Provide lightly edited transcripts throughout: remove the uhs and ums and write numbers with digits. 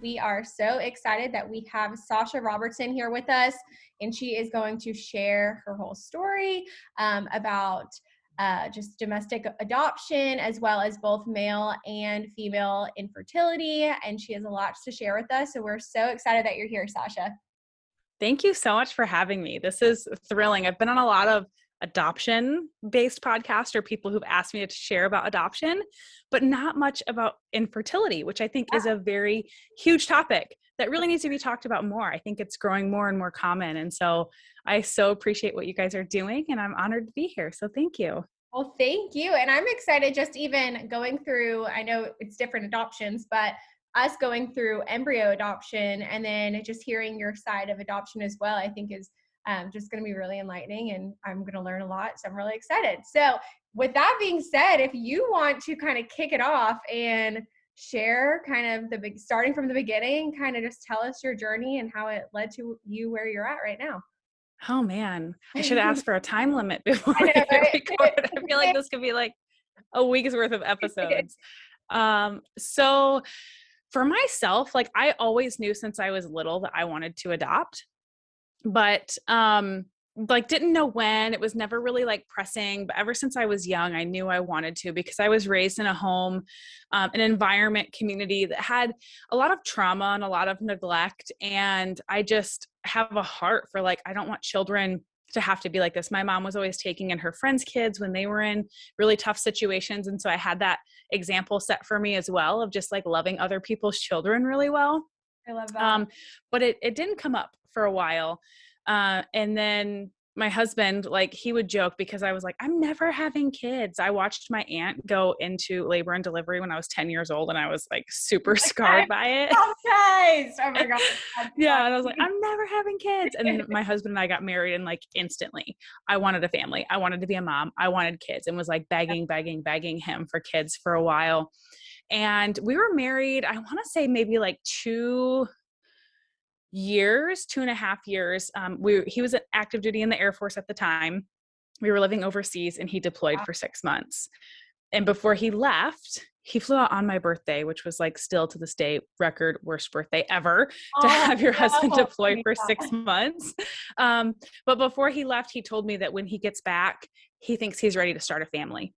We are so excited that we have Sasha Robertson here with us, and she is going to share her whole story about just domestic adoption, as well as both male and female infertility. And she has a lot to share with us. So we're so excited that you're here, Sasha. Thank you so much for having me. This is thrilling. I've been on a lot of adoption-based podcasts or people who've asked me to share about adoption, but not much about infertility, which I think is a very huge topic that really needs to be talked about more. I think it's growing more and more common. And so I so appreciate what you guys are doing, and I'm honored to be here. So thank you. Well, thank you. And I'm excited just even going through, I know it's different adoptions, but us going through embryo adoption and then just hearing your side of adoption as well, I think is just going to be really enlightening, and I'm going to learn a lot. So I'm really excited. So with that being said, if you want to kind of kick it off and share kind of starting from the beginning, kind of just tell us your journey and how it led to you where you're at right now. Oh man, I should ask for a time limit before I we know, right? record. I feel like this could be like a week's worth of episodes. So for myself, like I always knew since I was little that I wanted to adopt, but like didn't know when. It was never really like pressing, but ever since I was young, I knew I wanted to, because I was raised in a home, an environment, community that had a lot of trauma and a lot of neglect. And I just have a heart for like, I don't want children to have to be like this. My mom was always taking in her friends' kids when they were in really tough situations. And so I had that example set for me as well of just like loving other people's children really well. I love that. But it didn't come up for a while. And then my husband, like he would joke because I was like, I'm never having kids. I watched my aunt go into labor and delivery when I was 10 years old, and I was like super scarred by it. Nice. Oh my God. Yeah. And I was like, I'm never having kids. And then my husband and I got married, and like instantly I wanted a family. I wanted to be a mom. I wanted kids, and was like begging him for kids for a while. And we were married, I want to say maybe like 2.5 years. He was at active duty in the Air Force at the time. We were living overseas, and he deployed for 6 months. And before he left, he flew out on my birthday, which was like still to this day, record worst birthday ever to have your husband deploy for 6 months. But before he left, he told me that when he gets back, he thinks he's ready to start a family.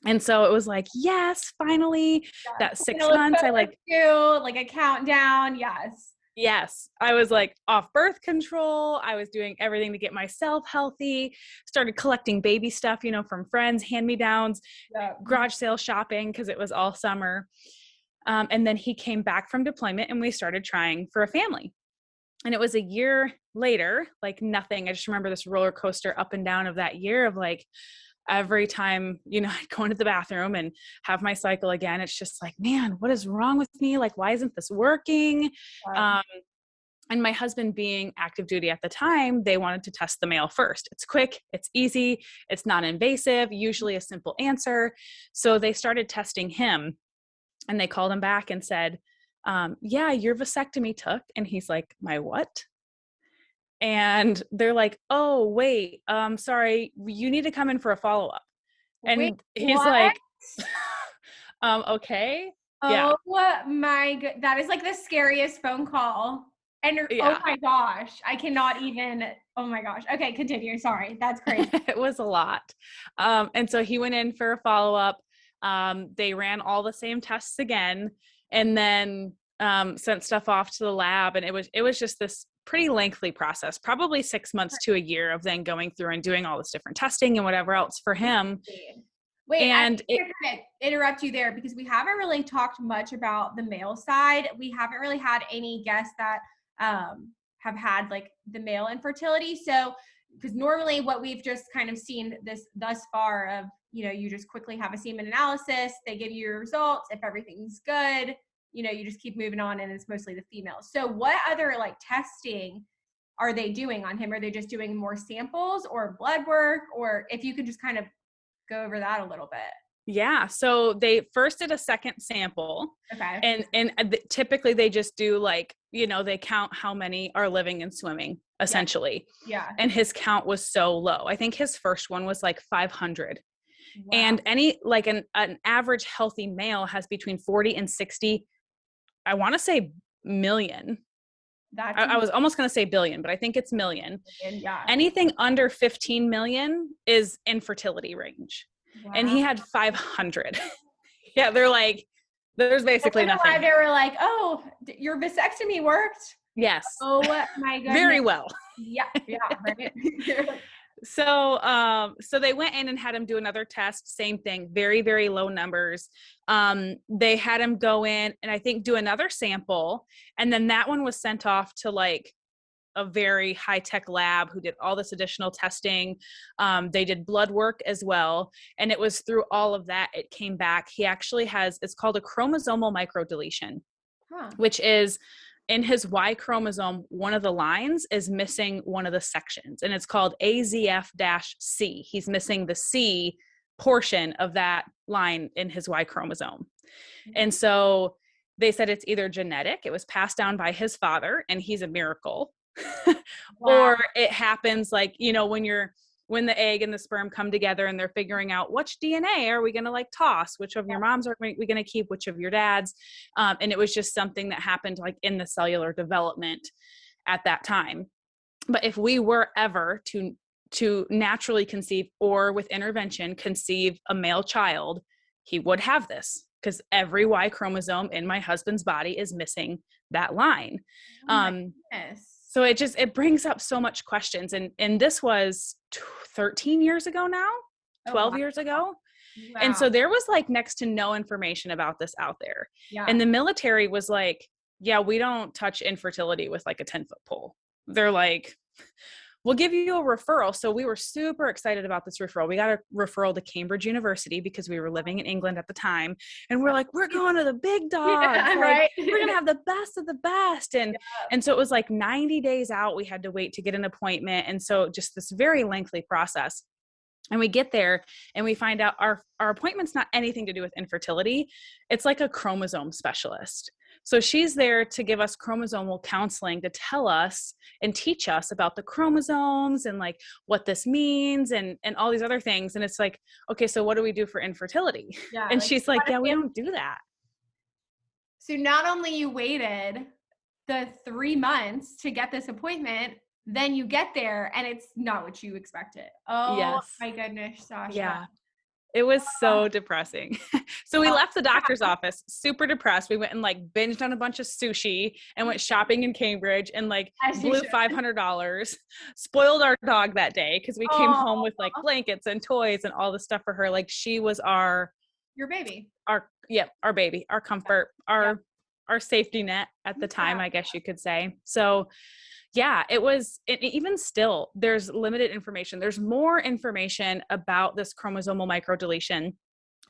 And so it was like, yes, finally, that 6 months, I like a countdown. Yes. I was like off birth control. I was doing everything to get myself healthy, started collecting baby stuff, from friends, hand-me-downs, garage sale shopping, because it was all summer. And then he came back from deployment, and we started trying for a family. And it was a year later, like nothing. I just remember this roller coaster up and down of that year of like, every time, I'd go into the bathroom and have my cycle again, it's just like, man, what is wrong with me? Like, why isn't this working? Wow. And my husband being active duty at the time, they wanted to test the male first. It's quick, it's easy, it's non-invasive, usually a simple answer. So they started testing him, and they called him back and said, yeah, your vasectomy took. And he's like, my what? And they're like, oh, wait, sorry, you need to come in for a follow-up. And Wait, he's what? like, okay. Yeah. Oh my God. That is like the scariest phone call. And Yeah. Oh my gosh, I cannot even, oh my gosh. Okay, continue. Sorry. That's crazy. It was a lot. And so he went in for a follow-up. They ran all the same tests again, and then sent stuff off to the lab. And it was just this pretty lengthy process, probably 6 months to a year of then going through and doing all this different testing and whatever else for him. Wait, and I'm going to interrupt you there, because we haven't really talked much about the male side. We haven't really had any guests that have had like the male infertility. So, because normally what we've just kind of seen thus far of, you just quickly have a semen analysis, they give you your results. If everything's good, you just keep moving on, and it's mostly the females. So what other like testing are they doing on him? Are they just doing more samples or blood work? Or if you could just kind of go over that a little bit. Yeah. So they first did a second sample. Okay. And typically they just do like, they count how many are living and swimming essentially. Yeah. And his count was so low. I think his first one was like 500. Wow. And any, like an average healthy male has between 40 and 60, I want to say million. That's I was almost going to say billion, but I think it's million. yeah. Anything under 15 million is infertility range. Wow. And he had 500. Yeah, they're like, there's basically I wonder nothing. why they were like, oh, your vasectomy worked? Yes. Oh my goodness. Very well. Yeah, right. So they went in and had him do another test. Same thing, very, very low numbers. They had him go in and I think do another sample. And then that one was sent off to like a very high-tech lab who did all this additional testing. They did blood work as well. And it was through all of that, it came back. He actually has, it's called a chromosomal microdeletion, which is in his Y chromosome, one of the lines is missing one of the sections, and it's called AZF-C. He's missing the C portion of that line in his Y chromosome. And so they said it's either genetic, it was passed down by his father, and he's a miracle, or it happens like, you know, when the egg and the sperm come together and they're figuring out which DNA are we going to like toss, which of your moms are we going to keep, which of your dads. And it was just something that happened like in the cellular development at that time. But if we were ever to naturally conceive or with intervention conceive a male child, he would have this because every Y chromosome in my husband's body is missing that line. So it brings up so much questions. And this was 13 years ago now, 12 years ago. Wow. And so there was like next to no information about this out there. Yeah. And the military was like, yeah, we don't touch infertility with like a 10-foot pole. They're like, we'll give you a referral. So we were super excited about this referral. We got a referral to Cambridge University because we were living in England at the time. And we're like, we're going to the big dogs. Yeah, like, right. We're going to have the best of the best. And so it was like 90 days out. We had to wait to get an appointment. And so just this very lengthy process. And we get there and we find out our appointment's not anything to do with infertility. It's like a chromosome specialist. So she's there to give us chromosomal counseling to tell us and teach us about the chromosomes and like what this means and all these other things. And it's like, okay, so what do we do for infertility? Yeah, and like, she's like, yeah, we don't do that. So not only you waited the 3 months to get this appointment, then you get there and it's not what you expected. Oh yes. My goodness, Sasha. Yeah. It was so depressing. So we left the doctor's office super depressed. We went and like binged on a bunch of sushi and went shopping in Cambridge and like blew $500, spoiled our dog that day because we came home with like blankets and toys and all the stuff for her. Like she was your baby, our baby, our comfort, our safety net at the time, I guess you could say. So yeah, even still, there's limited information. There's more information about this chromosomal microdeletion.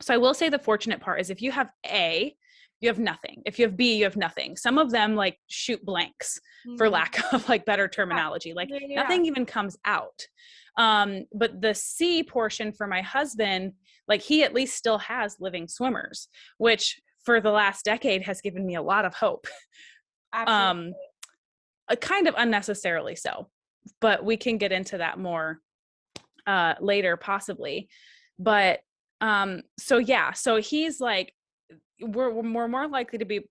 So I will say the fortunate part is if you have A, you have nothing. If you have B, you have nothing. Some of them like shoot blanks for lack of like better terminology, like nothing even comes out. But the C portion for my husband, like he at least still has living swimmers, which for the last decade has given me a lot of hope. Absolutely. Kind of unnecessarily so, but we can get into that more later possibly. But so he's like, we're more likely to be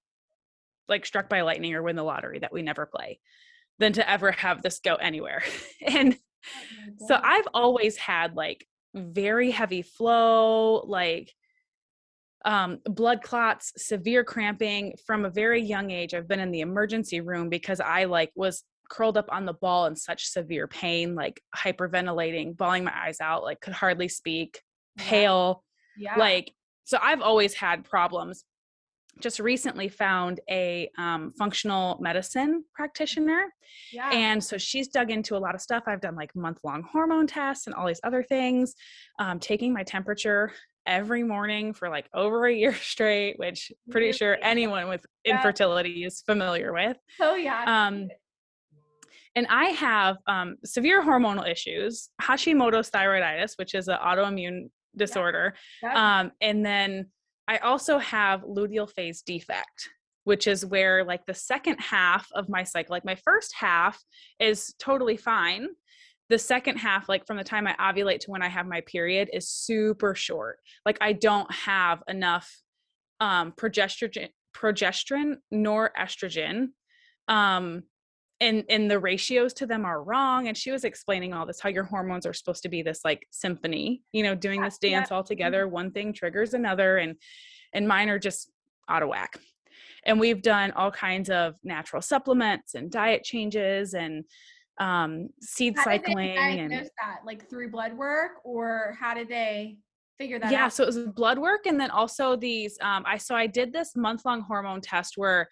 like struck by lightning or win the lottery that we never play than to ever have this go anywhere. And so I've always had like very heavy flow, like blood clots, severe cramping from a very young age. I've been in the emergency room because I like was curled up on the ball in such severe pain, like hyperventilating, bawling my eyes out, like could hardly speak, pale. Yeah. Like, so I've always had problems. Just recently found a functional medicine practitioner. Yeah. And so she's dug into a lot of stuff. I've done like month-long hormone tests and all these other things, taking my temperature every morning for like over a year straight, which pretty sure anyone with infertility is familiar with. Oh yeah. And I have severe hormonal issues, Hashimoto's thyroiditis, which is an autoimmune disorder. Yeah. And then I also have luteal phase defect, which is where like the second half of my cycle, like my first half is totally fine. The second half, like from the time I ovulate to when I have my period, is super short. Like I don't have enough progesterone progesterone nor estrogen. And the ratios to them are wrong. And she was explaining all this, how your hormones are supposed to be this like symphony, doing this dance all together. One thing triggers another, and mine are just out of whack. And we've done all kinds of natural supplements and diet changes and seed cycling. How did they diagnose that? Like through blood work, or how did they figure that out? Yeah, so it was blood work, and then also these. I did this month-long hormone test where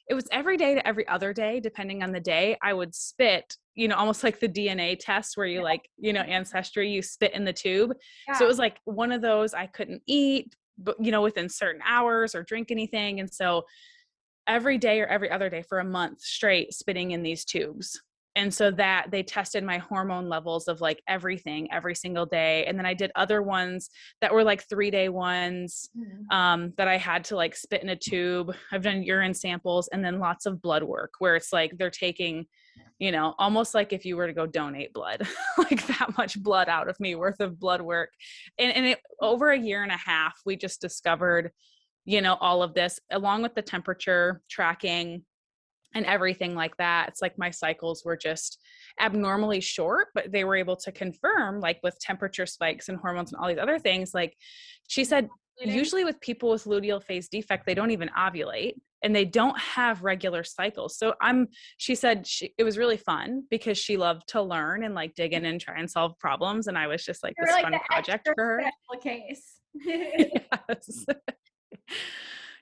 it was every day to every other day, depending on the day. I would spit, almost like the DNA test where you ancestry, you spit in the tube. Yeah. So it was like one of those. I couldn't eat, but within certain hours or drink anything, and so every day or every other day for a month straight, spitting in these tubes. And so that they tested my hormone levels of like everything every single day. And then I did other ones that were like 3-day ones that I had to like spit in a tube. I've done urine samples, and then lots of blood work where it's like they're taking, almost like if you were to go donate blood, like that much blood out of me worth of blood work. And it, over a year and a half, we just discovered, all of this along with the temperature tracking and everything like that. It's like my cycles were just abnormally short, but they were able to confirm, like with temperature spikes and hormones and all these other things. Like she said, usually with people with luteal phase defect, they don't even ovulate and they don't have regular cycles. So she said it was really fun because she loved to learn and like dig in and try and solve problems. And I was just like this fun project for her. Case. Yes.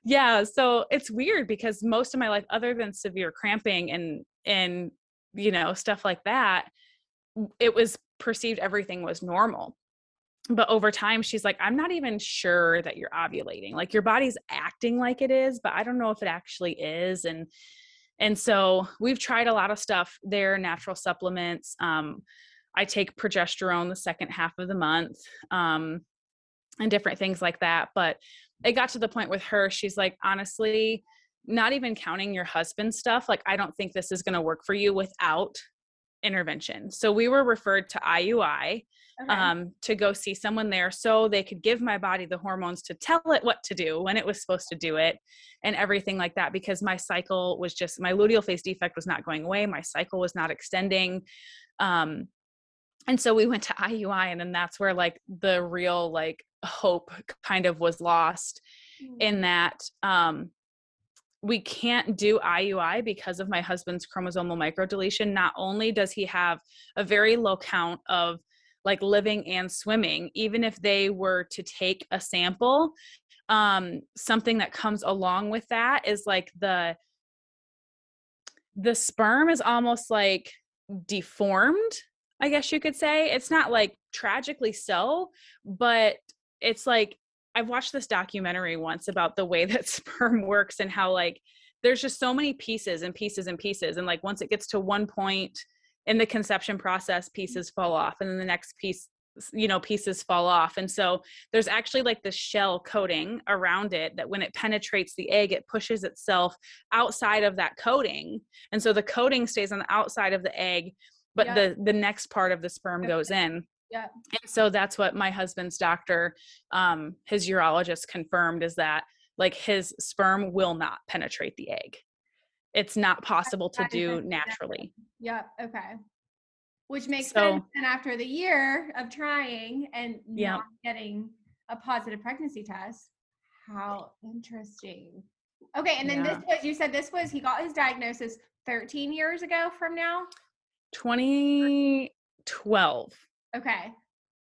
Yeah. So it's weird because most of my life, other than severe cramping and, stuff like that, it was perceived everything was normal. But over time, she's like, I'm not even sure that you're ovulating. Like your body's acting like it is, but I don't know if it actually is. And so we've tried a lot of stuff there, natural supplements. I take progesterone the second half of the month, and different things like that. But it got to the point with her, she's like, honestly, not even counting your husband's stuff, like, I don't think this is going to work for you without intervention. So we were referred to IUI, to go see someone there so they could give my body the hormones to tell it what to do when it was supposed to do it and everything like that, because my cycle was just, my luteal phase defect was not going away. My cycle was not extending. And so we went to IUI, and then that's where like the real like hope kind of was lost in that, we can't do IUI because of my husband's chromosomal microdeletion. Not only does he have a very low count of like living and swimming, even if they were to take a sample, something that comes along with that is like the sperm is almost like deformed, I guess you could say. It's not like tragically so, but it's like, I've watched this documentary once about the way that sperm works and how like, there's just so many pieces and pieces and pieces. And like, once it gets to one point in the conception process, pieces fall off. And then the next piece, pieces fall off. And so there's actually like the shell coating around it that when it penetrates the egg, it pushes itself outside of that coating. And so the coating stays on the outside of the egg, but the next part of the sperm goes in. Yeah. And so that's what my husband's doctor, his urologist confirmed, is that like his sperm will not penetrate the egg. It's not possible to do naturally. Yeah. Okay. Which makes sense. And after the year of trying and not getting a positive pregnancy test, how interesting. Okay. And then he got his diagnosis 13 years ago from now? 2012. Okay.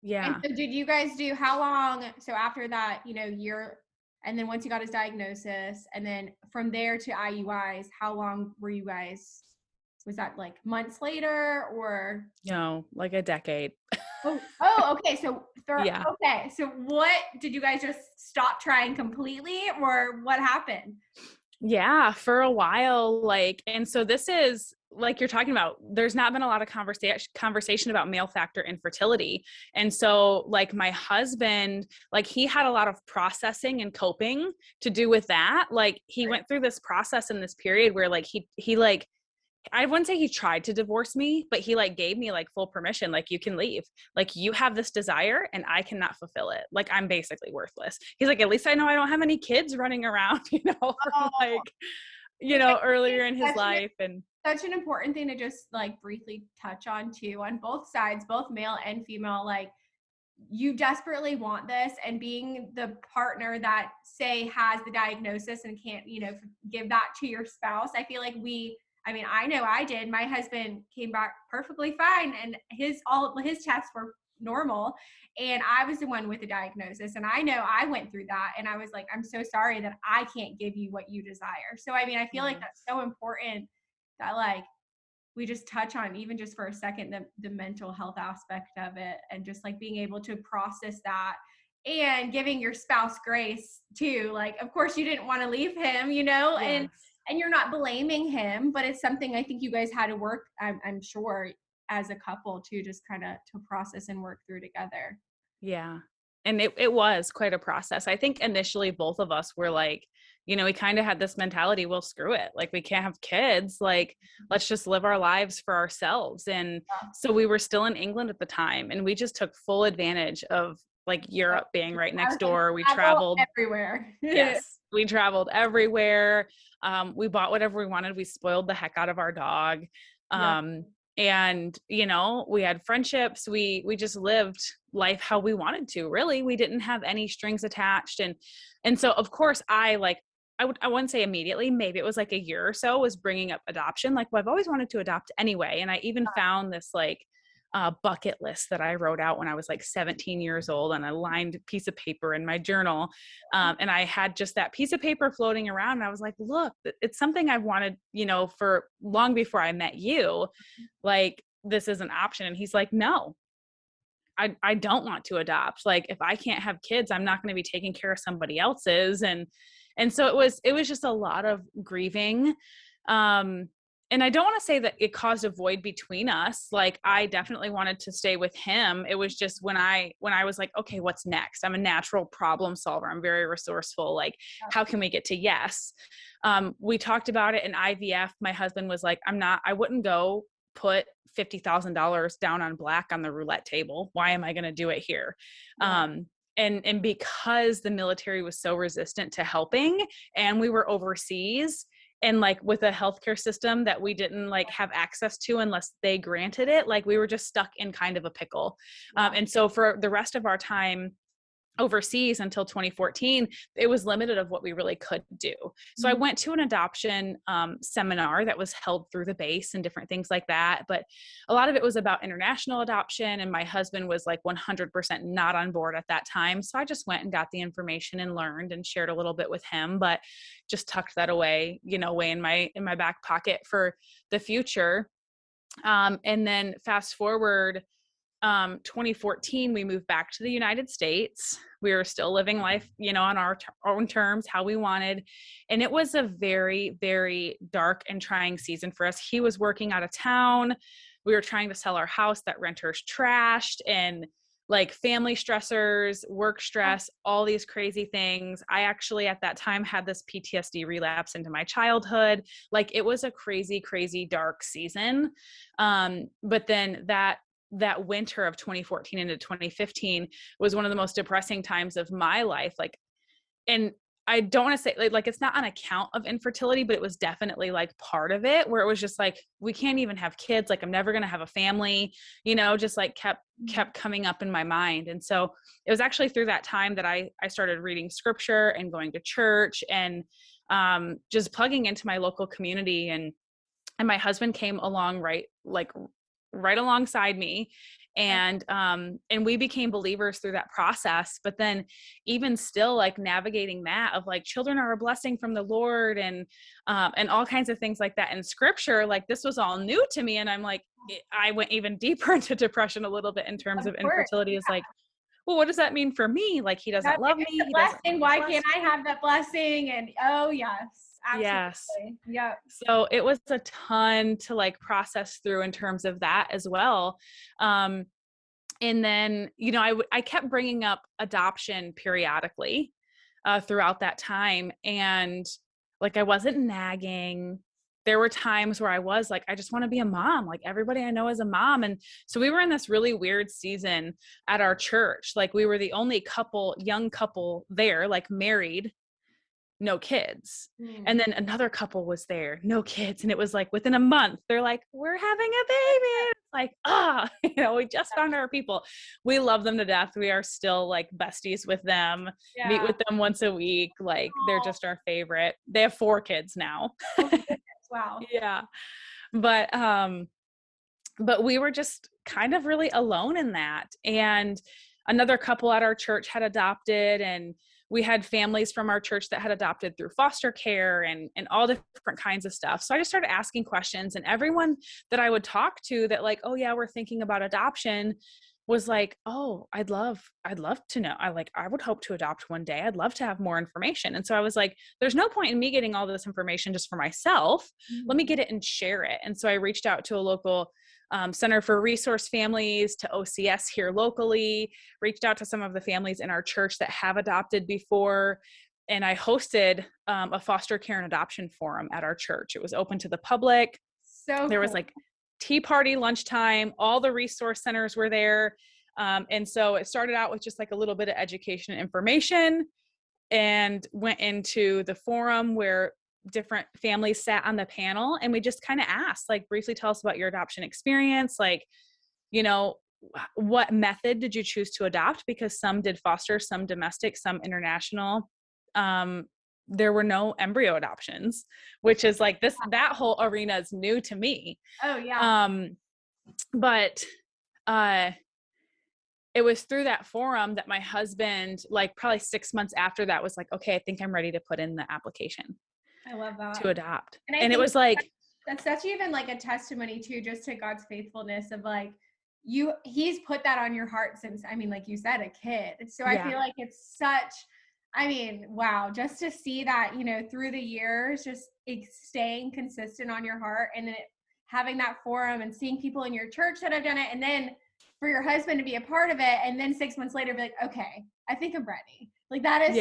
Yeah. And so did you guys do how long? So after that, year, and then once you got his diagnosis, and then from there to IUIs, how long were you guys? Was that like months later or? No, like a decade. Okay. So okay. So what did you guys just stop trying completely, or what happened? Yeah, for a while, like, and so this is like you're talking about, there's not been a lot of conversation about male factor infertility. And so like my husband, like he had a lot of processing and coping to do with that. Like he went through this process in this period where like he like I wouldn't say he tried to divorce me, but he like gave me like full permission. Like, you can leave. Like, you have this desire and I cannot fulfill it. Like, I'm basically worthless. He's like, at least I know I don't have any kids running around, from Oh, like, which I think earlier is in his life. And such an important thing to just like briefly touch on too, on both sides, both male and female. Like, you desperately want this, and being the partner that say has the diagnosis and can't, give that to your spouse. I feel like I know I did. My husband came back perfectly fine, and all his tests were normal, and I was the one with the diagnosis, and I know I went through that, and I was like, I'm so sorry that I can't give you what you desire. So I feel like that's so important that like we just touch on, even just for a second, the mental health aspect of it, and just like being able to process that, and giving your spouse grace too. Like, of course you didn't want to leave him, and yes. you're not blaming him, but it's something I think you guys had to work, I'm sure, as a couple to just kind of to process and work through together. Yeah. And it was quite a process. I think initially both of us were like, we kind of had this mentality, well, screw it. Like, we can't have kids. Like, let's just live our lives for ourselves. And so we were still in England at the time, and we just took full advantage of like Europe being right I next was like, door. We travel traveled. everywhere. Yes. We traveled everywhere. We bought whatever we wanted. We spoiled the heck out of our dog. Yeah. And we had friendships. We just lived life how we wanted to. Really, we didn't have any strings attached. And so of course I wouldn't say immediately, maybe it was like a year or so, was bringing up adoption. Like, well, I've always wanted to adopt anyway. And I even found this like bucket list that I wrote out when I was like 17 years old on a lined piece of paper in my journal. And I had just that piece of paper floating around. And I was like, look, it's something I've wanted, for long before I met you. Like, this is an option. And he's like, no, I don't want to adopt. Like, if I can't have kids, I'm not going to be taking care of somebody else's. And so it was just a lot of grieving. And I don't want to say that it caused a void between us. Like, I definitely wanted to stay with him. It was just when I was like, okay, what's next? I'm a natural problem solver. I'm very resourceful. Like, how can we get to yes? We talked about it in IVF. My husband was like, I wouldn't go put $50,000 down on black on the roulette table. Why am I going to do it here? Yeah. And because the military was so resistant to helping, and we were overseas, and like with a healthcare system that we didn't like have access to unless they granted it, like we were just stuck in kind of a pickle. And so for the rest of our time overseas until 2014, it was limited of what we really could do. So I went to an adoption seminar that was held through the base and different things like that. But a lot of it was about international adoption. And my husband was like 100% not on board at that time. So I just went and got the information and learned and shared a little bit with him, but just tucked that away, way in my back pocket for the future. And then fast forward 2014, we moved back to the United States. We were still living life, on our own terms, how we wanted. And it was a very, very dark and trying season for us. He was working out of town. We were trying to sell our house that renters trashed, and like family stressors, work stress, all these crazy things. I actually at that time had this PTSD relapse into my childhood. Like, it was a crazy, crazy dark season. But then that winter of 2014 into 2015 was one of the most depressing times of my life. Like, and I don't want to say like it's not on account of infertility, but it was definitely like part of it, where it was just like, we can't even have kids. Like, I'm never going to have a family, just like kept coming up in my mind. And so it was actually through that time that I started reading scripture and going to church, and just plugging into my local community. And my husband came along right alongside me, and we became believers through that process. But then even still, like, navigating that of like, children are a blessing from the Lord, and all kinds of things like that in scripture, like this was all new to me. And I'm like, I went even deeper into depression a little bit in terms of course. infertility. Is like, well, what does that mean for me? Like, he doesn't love me. It's a blessing. Why can't I have that blessing? And oh yes, Yes. absolutely. Yep. So it was a ton to like process through in terms of that as well. And then, I kept bringing up adoption periodically throughout that time. And like, I wasn't nagging. there were times where I was like, I just want to be a mom. Like everybody I know is a mom. And so we were in this really weird season at our church. Like we were the only young couple there, like married, no kids. And then another couple was there, no kids. And it was like within a month, they're like, we're having a baby. It's like, we just found our people. We love them to death. We are still like besties with them, meet with them once a week. Like they're just our favorite. They have 4 kids now. Oh my goodness. Wow. Yeah. But we were just kind of really alone in that. And another couple at our church had adopted, and we had families from our church that had adopted through foster care and all different kinds of stuff. So I just started asking questions, and everyone that I would talk to that like, oh yeah, we're thinking about adoption was like, oh, I'd love to know. I would hope to adopt one day. I'd love to have more information. And so I was like, there's no point in me getting all this information just for myself. Let me get it and share it. And so I reached out to a local Center for Resource Families, to OCS here locally, reached out to some of the families in our church that have adopted before. And I hosted a foster care and adoption forum at our church. It was open to the public. So there was cool. like tea party, lunchtime, all the resource centers were there. And so it started out with just like a little bit of education and information, and went into the forum where different families sat on the panel, and we just kind of asked, like, briefly tell us about your adoption experience. Like, what method did you choose to adopt? Because some did foster, some domestic, some international. There were no embryo adoptions, which is like that whole arena is new to me. Oh yeah. But it was through that forum that my husband, like probably 6 months after that, was like, okay, I think I'm ready to put in the application. I love that. To adopt. And it was like, that's such even like a testimony too, just to God's faithfulness of like, he's put that on your heart since, I mean, like you said, a kid. So I feel like it's such, I mean, wow, just to see that, through the years, just staying consistent on your heart, and then having that forum and seeing people in your church that have done it. And then for your husband to be a part of it. And then 6 months later, be like, okay, I think I'm ready. Like that is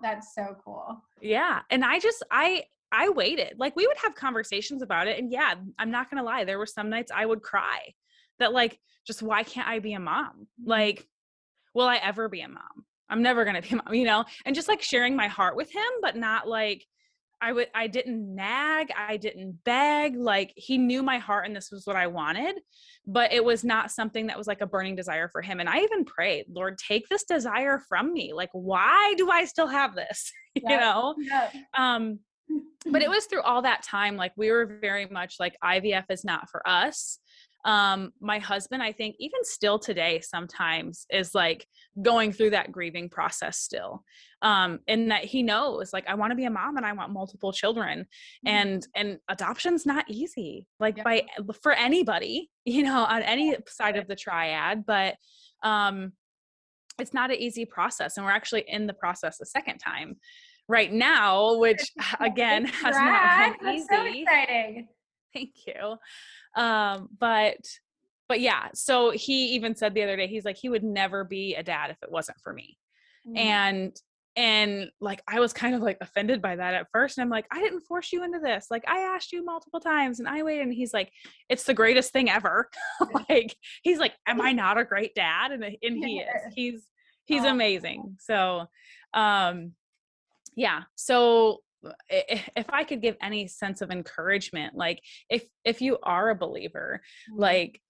that's so cool. Yeah. And I waited. Like we would have conversations about it. And yeah, I'm not going to lie. There were some nights I would cry that like, just why can't I be a mom? Like, will I ever be a mom? I'm never going to be a mom, and just like sharing my heart with him, but not like I didn't nag. I didn't beg. Like he knew my heart and this was what I wanted, but it was not something that was like a burning desire for him. And I even prayed, Lord, take this desire from me. Like, why do I still have this? Yeah. But it was through all that time, like we were very much like IVF is not for us. My husband, I think even still today, sometimes is like going through that grieving process still. And that he knows, like, I want to be a mom and I want multiple children, and adoption's not easy, like for anybody, on any side of the triad, but, it's not an easy process. And we're actually in the process a second time right now, which again has not been easy. That's so exciting. Thank you. But yeah, so he even said the other day, he's like, he would never be a dad if it wasn't for me. And like, I was kind of like offended by that at first. And I'm like, I didn't force you into this. Like I asked you multiple times and I waited. And he's like, it's the greatest thing ever. Like, he's like, am I not a great dad? And he is, he's amazing. So, yeah. So if I could give any sense of encouragement, like if you are a believer, like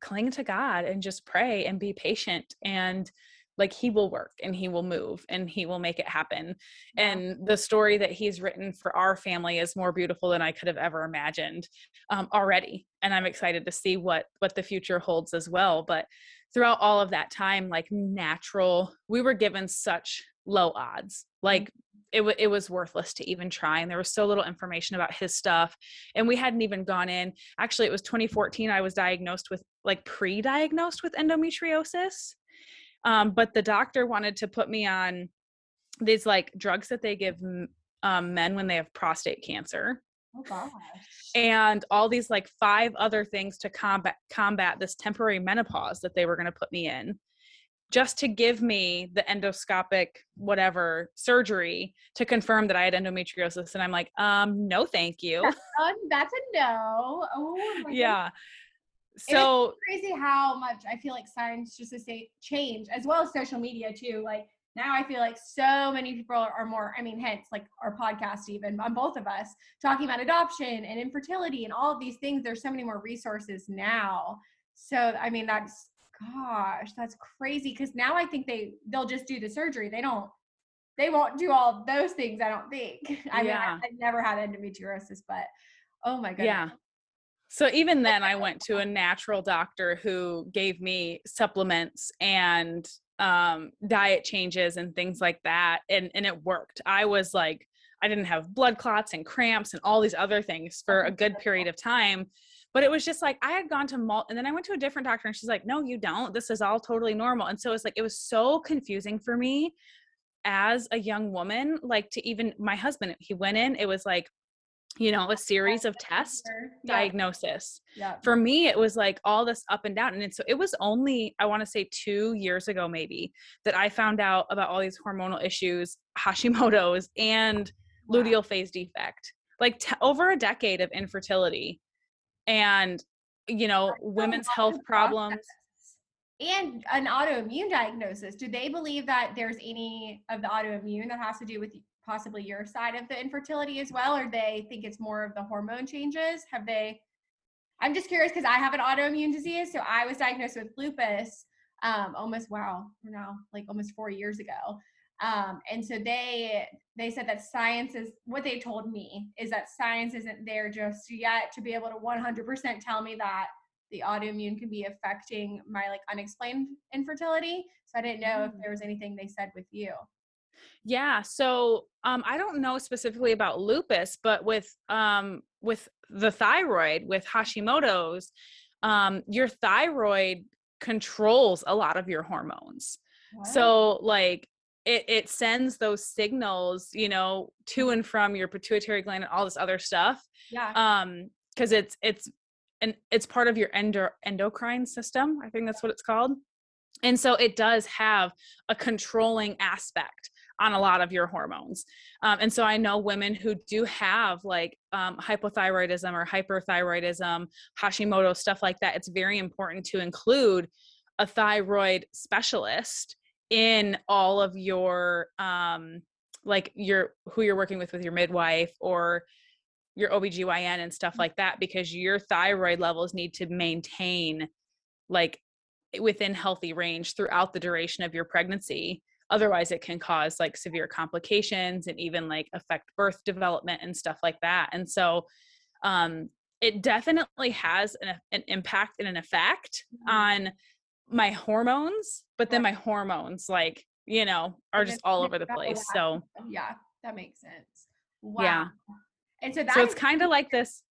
cling to God and just pray and be patient, and like he will work and he will move and he will make it happen. And the story that he's written for our family is more beautiful than I could have ever imagined already. And I'm excited to see what the future holds as well. But throughout all of that time, like we were given such low odds, like it was worthless to even try. And there was so little information about his stuff. And we hadn't even gone in. Actually, it was 2014. I was pre-diagnosed with endometriosis. But the doctor wanted to put me on these like drugs that they give men when they have prostate cancer. Oh gosh. And all these like 5 other things to combat this temporary menopause that they were going to put me in. just to give me the endoscopic whatever surgery to confirm that I had endometriosis. And I'm like, no, thank you. That's a no. Oh my goodness. Yeah. It is So crazy how much I feel like science just to say change, as well as social media too. Like now I feel like so many people are more, I mean, hence like our podcast, even on both of us talking about adoption and infertility and all of these things. There's so many more resources now. So, I mean, gosh, that's crazy. Cause now I think they'll just do the surgery. They won't do all those things. I don't think. I mean, yeah. I never had endometriosis, but oh my goodness. Yeah. So even then I went to a natural doctor who gave me supplements and diet changes and things like that. And it worked. I was like, I didn't have blood clots and cramps and all these other things for a good period of time. But it was just like, I had gone to and then I went to a different doctor and she's like, no, you don't. This is all totally normal. And so it's like, it was so confusing for me as a young woman, like to even my husband, he went in, it was like, a series of tests, diagnosis. Yeah. For me, it was like all this up and down. And so it was only, I want to say 2 years ago, maybe, that I found out about all these hormonal issues, Hashimoto's and luteal phase defect, like over a decade of infertility and, women's health problems. And an autoimmune diagnosis. Do they believe that there's any of the autoimmune that has to do with possibly your side of the infertility as well, or they think it's more of the hormone changes? I'm just curious because I have an autoimmune disease. So I was diagnosed with lupus almost 4 years ago. And so they said that science is what they told me is that science isn't there just yet to be able to 100% tell me that the autoimmune can be affecting my like unexplained infertility. So I didn't know if there was anything they said with you. Yeah. So I don't know specifically about lupus, but with the thyroid, with Hashimoto's, your thyroid controls a lot of your hormones. What? So like it sends those signals, to and from your pituitary gland and all this other stuff. Yeah. Because it's part of your endocrine system. I think that's what it's called. And so it does have a controlling aspect on a lot of your hormones. And so I know women who do have like hypothyroidism or hyperthyroidism, Hashimoto, stuff like that. It's very important to include a thyroid specialist in all of your, who you're working with your midwife or your OBGYN and stuff like that, because your thyroid levels need to maintain like within healthy range throughout the duration of your pregnancy. Otherwise it can cause like severe complications and even like affect birth development and stuff like that. And so it definitely has an impact and an effect on my hormones, but then my hormones like, are just all over the place. So yeah, that makes sense. Wow. Yeah. And so it's kind of like this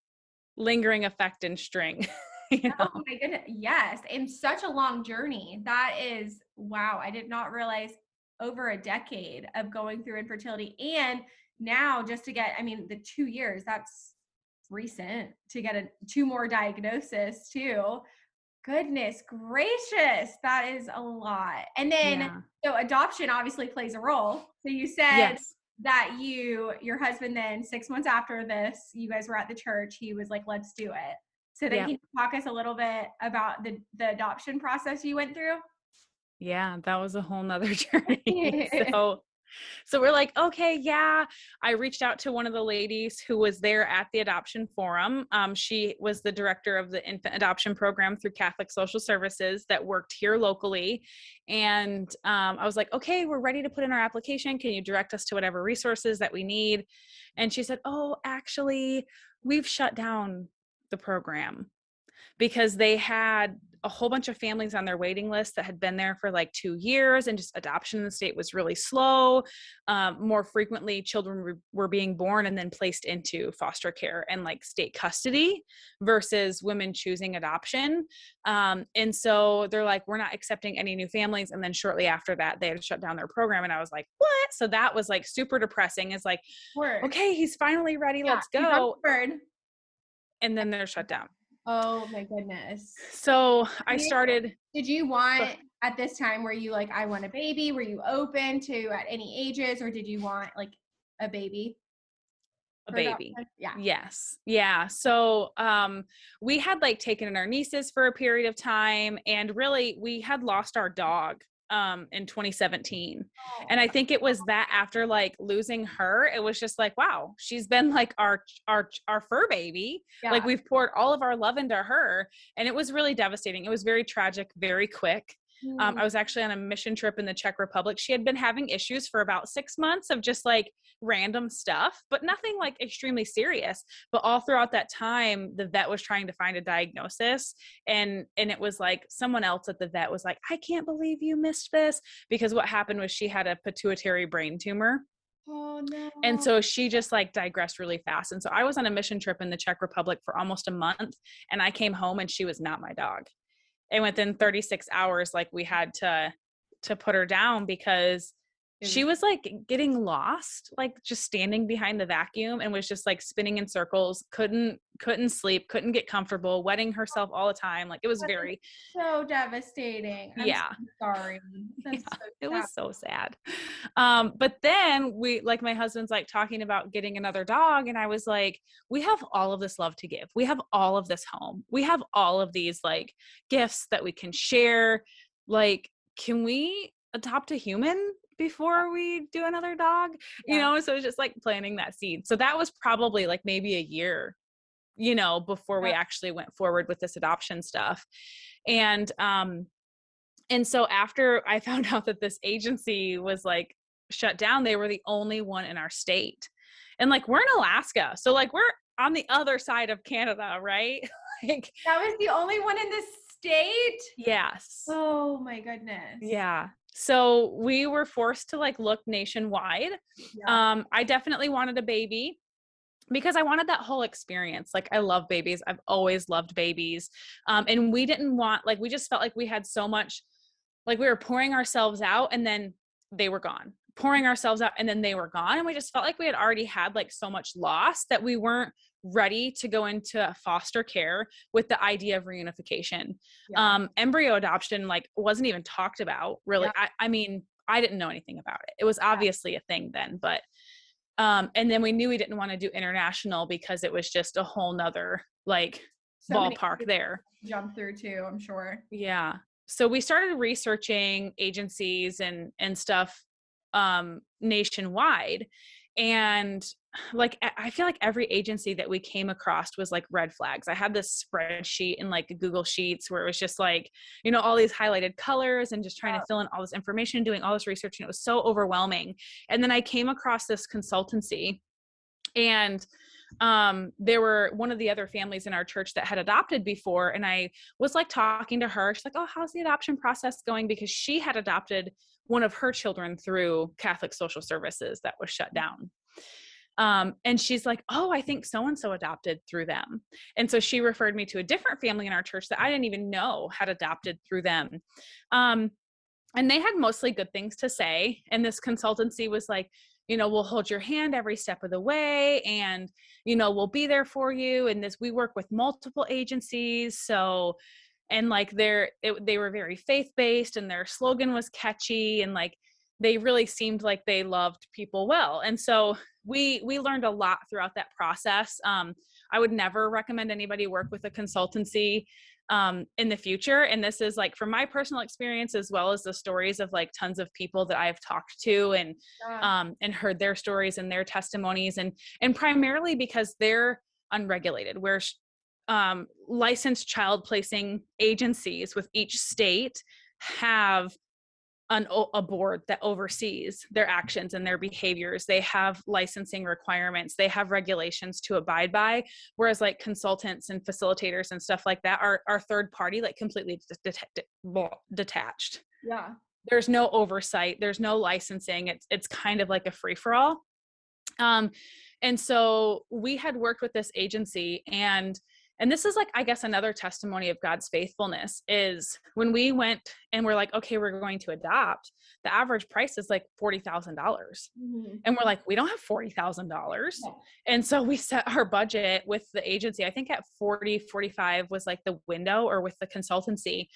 lingering effect in string. Oh my goodness. Yes. And such a long journey. That is, wow. I did not realize over a decade of going through infertility. And now just to get, the 2 years, that's recent to get 2 more diagnosis too. Goodness gracious. That is a lot. And then, so adoption obviously plays a role. So you said that your husband then 6 months after this, you guys were at the church. He was like, let's do it. So then can you talk us a little bit about the adoption process you went through? Yeah, that was a whole nother journey. So we're like, okay, yeah. I reached out to one of the ladies who was there at the adoption forum. She was the director of the infant adoption program through Catholic Social Services that worked here locally. And I was like, okay, we're ready to put in our application. Can you direct us to whatever resources that we need? And she said, oh, actually, we've shut down the program because they had a whole bunch of families on their waiting list that had been there for like 2 years, and just adoption in the state was really slow. More frequently, children were being born and then placed into foster care and like state custody versus women choosing adoption. And so they're like, we're not accepting any new families. And then shortly after that, they had to shut down their program. And I was like, what? So that was like super depressing. It's like, okay, he's finally ready. Let's go. And then they're shut down. Oh my goodness. So I started. Did you want at this time, were you like, I want a baby? Were you open to at any ages, or did you want like a baby A for baby. adoption? Yeah. Yes. Yeah. So we had like taken in our nieces for a period of time, and really we had lost our dog in 2017. And I Oh, think it was that after like losing her, it was just like, wow, she's been like our fur baby. Like yeah. we've poured all of our love into her, and it was really devastating. It was very tragic, very quick. Mm. I was actually on a mission trip in the Czech Republic. She had been having issues for about 6 months of just like random stuff, but nothing like extremely serious. But all throughout that time, the vet was trying to find a diagnosis, and it was like someone else at the vet was like, I can't believe you missed this, because what happened was she had a pituitary brain tumor. Oh And no. so she just like digressed really fast. And so I was on a mission trip in the Czech Republic for almost a month, and I came home and she was not my dog. And within 36 hours, like we had to put her down because It she was was like getting lost, like just standing behind the vacuum, and was just like spinning in circles, couldn't sleep, couldn't get comfortable, wetting herself all the time. Like it was that is very, so devastating. I'm so yeah. sorry. Yeah, That's so it sad. was so sad. But then we, like, my husband's like talking about getting another dog, and I was like, we have all of this love to give. We have all of this home. We have all of these like gifts that we can share. Like, can we adopt a human before we do another dog? You Yeah. know, so it's just like planting that seed. So that was probably like maybe a year, you know, before we Yeah. actually went forward with this adoption stuff. And and so after I found out that this agency was like shut down, they were the only one in our state. And like we're in Alaska. So like we're on the other side of Canada, right? Like That was the only one in the state? yes. Oh my goodness. Yeah. So we were forced to like look nationwide. Yeah. I definitely wanted a baby because I wanted that whole experience. Like I love babies. I've always loved babies. And we didn't want, like, we just felt like we had so much, like we were pouring ourselves out and then they were gone, pouring ourselves out and then they were gone. And we just felt like we had already had like so much loss that we weren't ready to go into foster care with the idea of reunification. Yeah. Embryo adoption like wasn't even talked about really. Yeah. I mean, I didn't know anything about it. It was obviously a thing then, but and then we knew we didn't want to do international because it was just a whole nother like So many ballpark there. jump through too, I'm sure. Yeah. So we started researching agencies and stuff nationwide. And like I feel like every agency that we came across was like red flags. I had this spreadsheet in like Google Sheets where it was just like, you know, all these highlighted colors and just trying to fill in all this information, doing all this research, and it was so overwhelming. And then I came across this consultancy, and there were one of the other families in our church that had adopted before, and I was like talking to her. She's like, oh, how's the adoption process going? Because she had adopted one of her children through Catholic Social Services that was shut down. And she's like, oh, I think so-and-so adopted through them. And so she referred me to a different family in our church that I didn't even know had adopted through them. And they had mostly good things to say. And this consultancy was like, you know, we'll hold your hand every step of the way, and, you know, we'll be there for you. And this, we work with multiple agencies. So, and like they were very faith-based, and their slogan was catchy, and like, they really seemed like they loved people well. And so we learned a lot throughout that process. I would never recommend anybody work with a consultancy in the future. And this is like from my personal experience, as well as the stories of like tons of people that I've talked to and heard their stories and their testimonies, and primarily because they're unregulated, where licensed child placing agencies with each state have a board that oversees their actions and their behaviors. They have licensing requirements. They have regulations to abide by. Whereas like consultants and facilitators and stuff like that are third party, like completely detached. Yeah. There's no oversight. There's no licensing. It's kind of like a free for all. And so we had worked with this agency, and And this is like, I guess, another testimony of God's faithfulness is when we went and we're like, okay, we're going to adopt, the average price is like $40,000. Mhm. And we're like, we don't have $40,000. Yeah. And so we set our budget with the agency, I think at 40, 45 was like the window, or with the consultancy.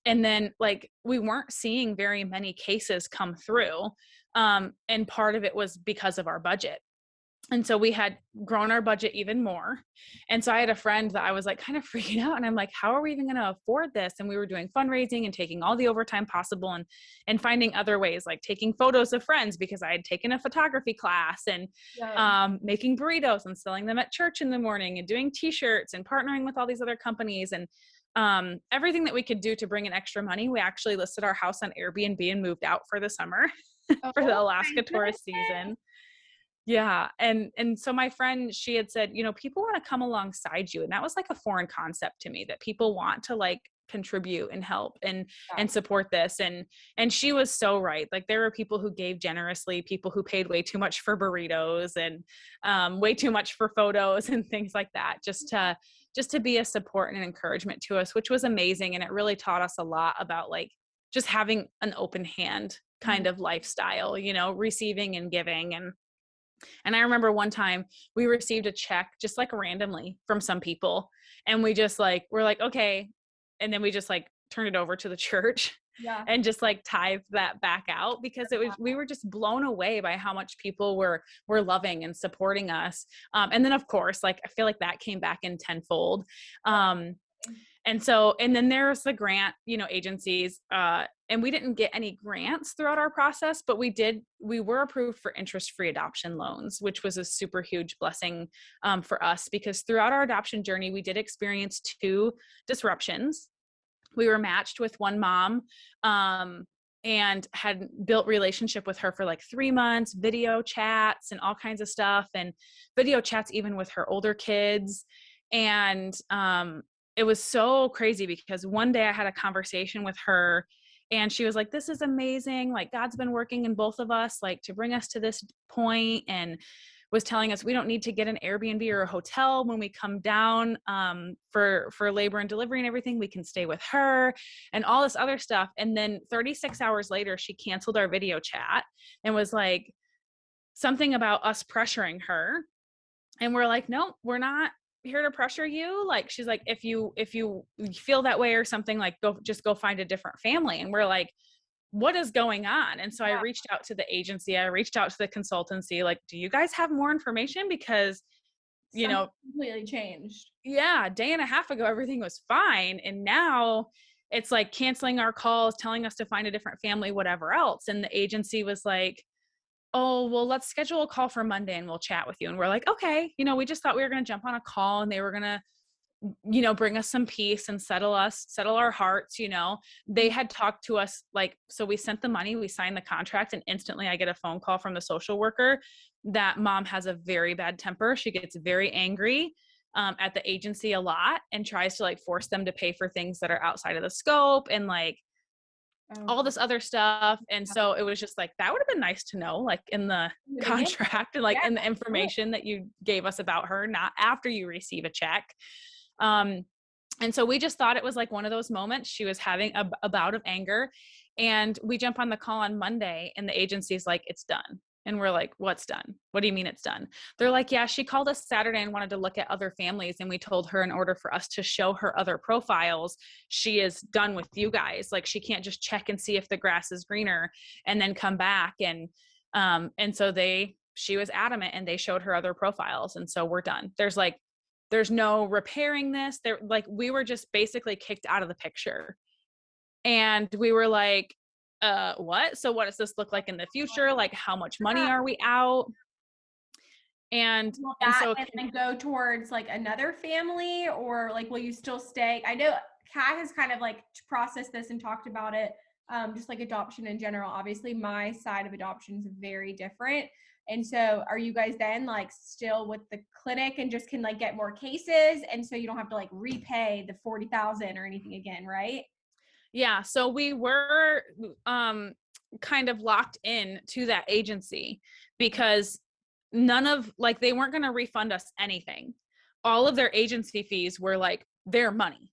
And then like, we weren't seeing very many cases come through. And part of it was because of our budget. And so we had grown our budget even more. And so I had a friend that I was like kind of freaking out, and I'm like, how are we even going to afford this? And we were doing fundraising and taking all the overtime possible, and finding other ways, like taking photos of friends because I had taken a photography class, and Yeah. making burritos and selling them at church in the morning, and doing t-shirts and partnering with all these other companies, and everything that we could do to bring in extra money. We actually listed our house on Airbnb and moved out for the summer for the Oh my Alaska tourist goodness. season. Yeah. And so my friend, she had said, people want to come alongside you. And that was like a foreign concept to me, that people want to like contribute and help Yeah. and support this. And she was so right. Like, there were people who gave generously, people who paid way too much for burritos, and way too much for photos and things like that, just to be a support and an encouragement to us, which was amazing. And it really taught us a lot about like just having an open hand kind Mhm. of lifestyle, receiving and giving. And I remember one time we received a check just like randomly from some people, and we just like, we're like, okay. And then we just like turned it over to the church Yeah. and just like tithed that back out, because we were just blown away by how much people were loving and supporting us. And then of course, like, I feel like that came back in tenfold. And then there's the grant, agencies, and we didn't get any grants throughout our process, but we were approved for interest-free adoption loans, which was a super huge blessing for us, because throughout our adoption journey, we did experience 2 disruptions. We were matched with one mom, and had built relationship with her for like 3 months, video chats and all kinds of stuff, and video chats even with her older kids. And it was so crazy, because one day I had a conversation with her, and she was like, this is amazing. Like, God's been working in both of us, like, to bring us to this point, and was telling us we don't need to get an Airbnb or a hotel when we come down for labor and delivery and everything. We can stay with her and all this other stuff. And then 36 hours later, she canceled our video chat and was like, something about us pressuring her. And we're like, no, we're not here to pressure you. Like, she's like, if you feel that way or something, like, go find a different family. And we're like, what is going on? And so I Yeah. reached out to the agency, I reached out to the consultancy, like, do you guys have more information? Because, Something completely changed. yeah, a day and a half ago, everything was fine. And now it's like canceling our calls, telling us to find a different family, whatever else. And the agency was like, oh, well, let's schedule a call for Monday and we'll chat with you. And we're like, okay, we just thought we were going to jump on a call and they were going to, bring us some peace and settle our hearts. They had talked to us, like, so we sent the money, we signed the contract, and instantly I get a phone call from the social worker that mom has a very bad temper. She gets very angry at the agency a lot, and tries to like force them to pay for things that are outside of the scope, and like Oh, all God. this other stuff. And so it was just like, that would have been nice to know, like, in the In the beginning. contract and like Yeah. in the information that you gave us about her, not after you receive a check. Um, and so we just thought it was like one of those moments. She was having a bout of anger, and we jump on the call on Monday, and the agency's like, it's done. And we're like, what's done? What do you mean it's done? They're like, yeah, she called us Saturday and wanted to look at other families. And we told her in order for us to show her other profiles, she is done with you guys. Like, she can't just check and see if the grass is greener and then come back. And so she was adamant, and they showed her other profiles. And so we're done. There's no repairing this. We were just basically kicked out of the picture. And we were like, what? So what does this look like in the future? Like, how much money are we out? And Will and that so then go towards like another family, or like will you still stay? I know Kat has kind of like processed this and talked about it, just like adoption in general. Obviously, my side of adoption is very different. And so are you guys then like still with the clinic and just can like get more cases, and so you don't have to like repay the 40,000 or anything again, right? yeah, so we were kind of locked in to that agency, because none of, like, they weren't going to refund us anything. all of their agency fees were like their money.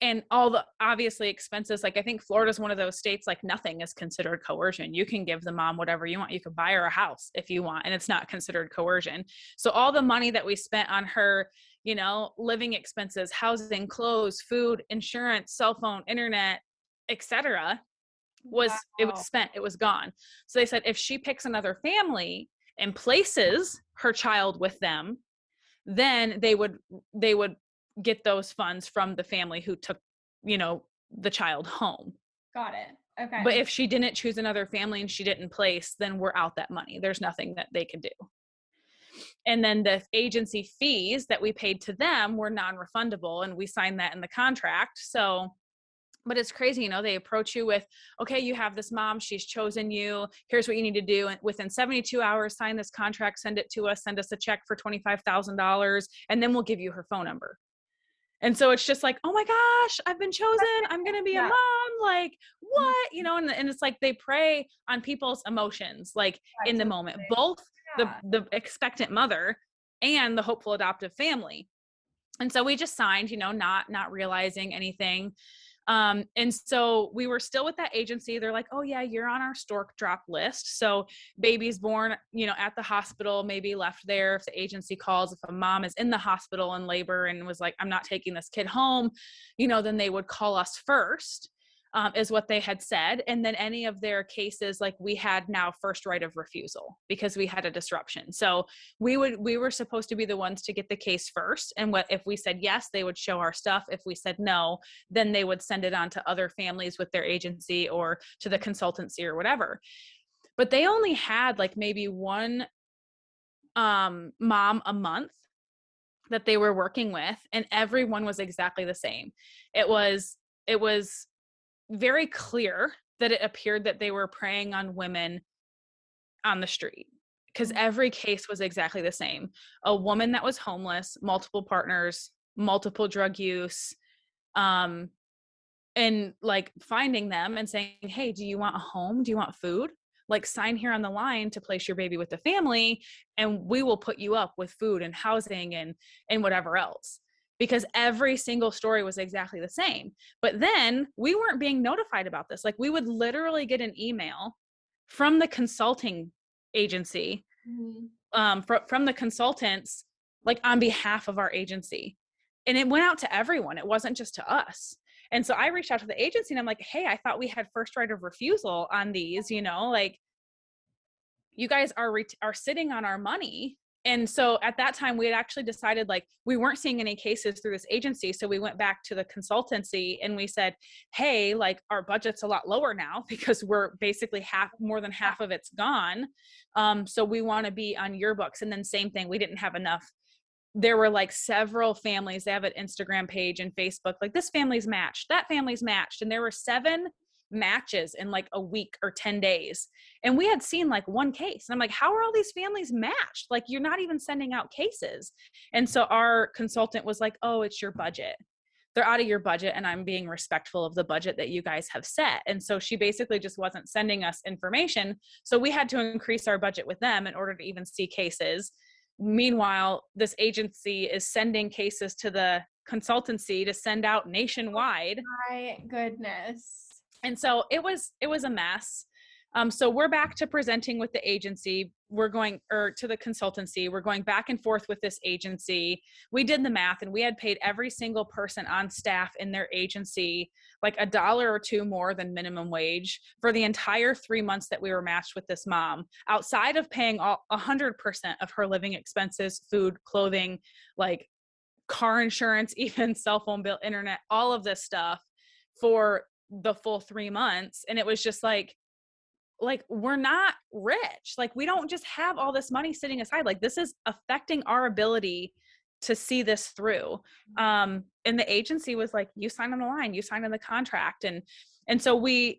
And all the obviously expenses, like I think Florida's one of those states, like nothing is considered coercion. You can give the mom whatever you want. You could buy her a house if you want, and it's not considered coercion. So all the money that we spent on her, you know, living expenses, housing, clothes, food, insurance, cell phone, internet, etc., it was spent, it was gone. So they said if she picks another family and places her child with them, then they would get those funds from the family who took, you know, the child home. Got it. Okay. But if she didn't choose another family and she didn't place, then we're out that money. There's nothing that they could do. And then the agency fees that we paid to them were non-refundable, and we signed that in the contract. So, but it's crazy, you know, they approach you with, okay, you have this mom, she's chosen you, here's what you need to do. And within 72 hours, sign this contract, send it to us, send us a check for $25,000, and then we'll give you her phone number. And so it's just like, oh my gosh, I've been chosen. I'm going to be a mom. Like, what? You know, and it's like they prey on people's emotions, like in the moment, both the expectant mother and the hopeful adoptive family. And so we just signed, you know, not realizing anything. And so we were still with that agency. They're like, oh yeah, you're on our stork drop list. So babies born, you know, at the hospital, maybe left there. If the agency calls, if a mom is in the hospital in labor and was like, I'm not taking this kid home, you know, then they would call us first. Is what they had said. And then any of their cases, like we had now first right of refusal because we had a disruption. So we were supposed to be the ones to get the case first. And what if we said yes, they would show our stuff. If we said no, then they would send it on to other families with their agency or to the consultancy or whatever. But they only had like maybe one mom a month that they were working with, and everyone was exactly the same. It was very clear that it appeared that they were preying on women on the street, because every case was exactly the same. A woman that was homeless, multiple partners, multiple drug use, and like finding them and saying, hey, do you want a home? Do you want food? Like sign here on the line to place your baby with the family, and we will put you up with food and housing and whatever else. Because every single story was exactly the same. But then we weren't being notified about this. Like we would literally get an email from the consulting agency, from the consultants, like on behalf of our agency. And it went out to everyone. It wasn't just to us. And so I reached out to the agency and I'm like, hey, I thought we had first right of refusal on these, you know, like you guys are sitting on our money. And so at that time we had actually decided like we weren't seeing any cases through this agency. So we went back to the consultancy and we said, hey, like our budget's a lot lower now because we're basically more than half of it's gone. So we want to be on your books. And then same thing, we didn't have enough. There were like several families, they have an Instagram page and Facebook, like this family's matched, that family's matched. And there were 7 matches in like a week or 10 days. And we had seen like one case. And I'm like, how are all these families matched? Like, you're not even sending out cases. And so our consultant was like, oh, it's your budget. They're out of your budget. And I'm being respectful of the budget that you guys have set. And so she basically just wasn't sending us information. So we had to increase our budget with them in order to even see cases. Meanwhile, this agency is sending cases to the consultancy to send out nationwide. My goodness. And so it was a mess. So we're back to presenting with the agency. We're going, or to the consultancy. We're going back and forth with this agency. We did the math and we had paid every single person on staff in their agency like $1 or $2 more than minimum wage for the entire 3 months that we were matched with this mom, outside of paying 100% of her living expenses, food, clothing, like car insurance, even cell phone bill, internet, all of this stuff for the full 3 months. And it was just like we're not rich. Like we don't just have all this money sitting aside. Like this is affecting our ability to see this through. And the agency was like, you sign on the line, you sign on the contract. And so we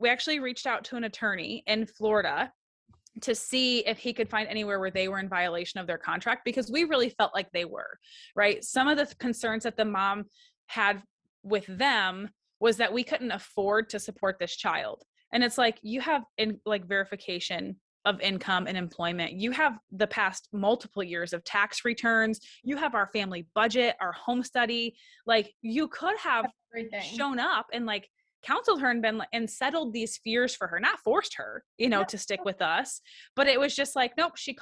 actually reached out to an attorney in Florida to see if he could find anywhere where they were in violation of their contract, because we really felt like they were, right? Some of the concerns that the mom had with them was that we couldn't afford to support this child. And it's like, you have in like verification of income and employment. You have the past multiple years of tax returns. You have our family budget, our home study. Like you could have Everything. shown up and like counseled her and been and settled these fears for her, not forced her, to stick with us. But it was just like, nope, she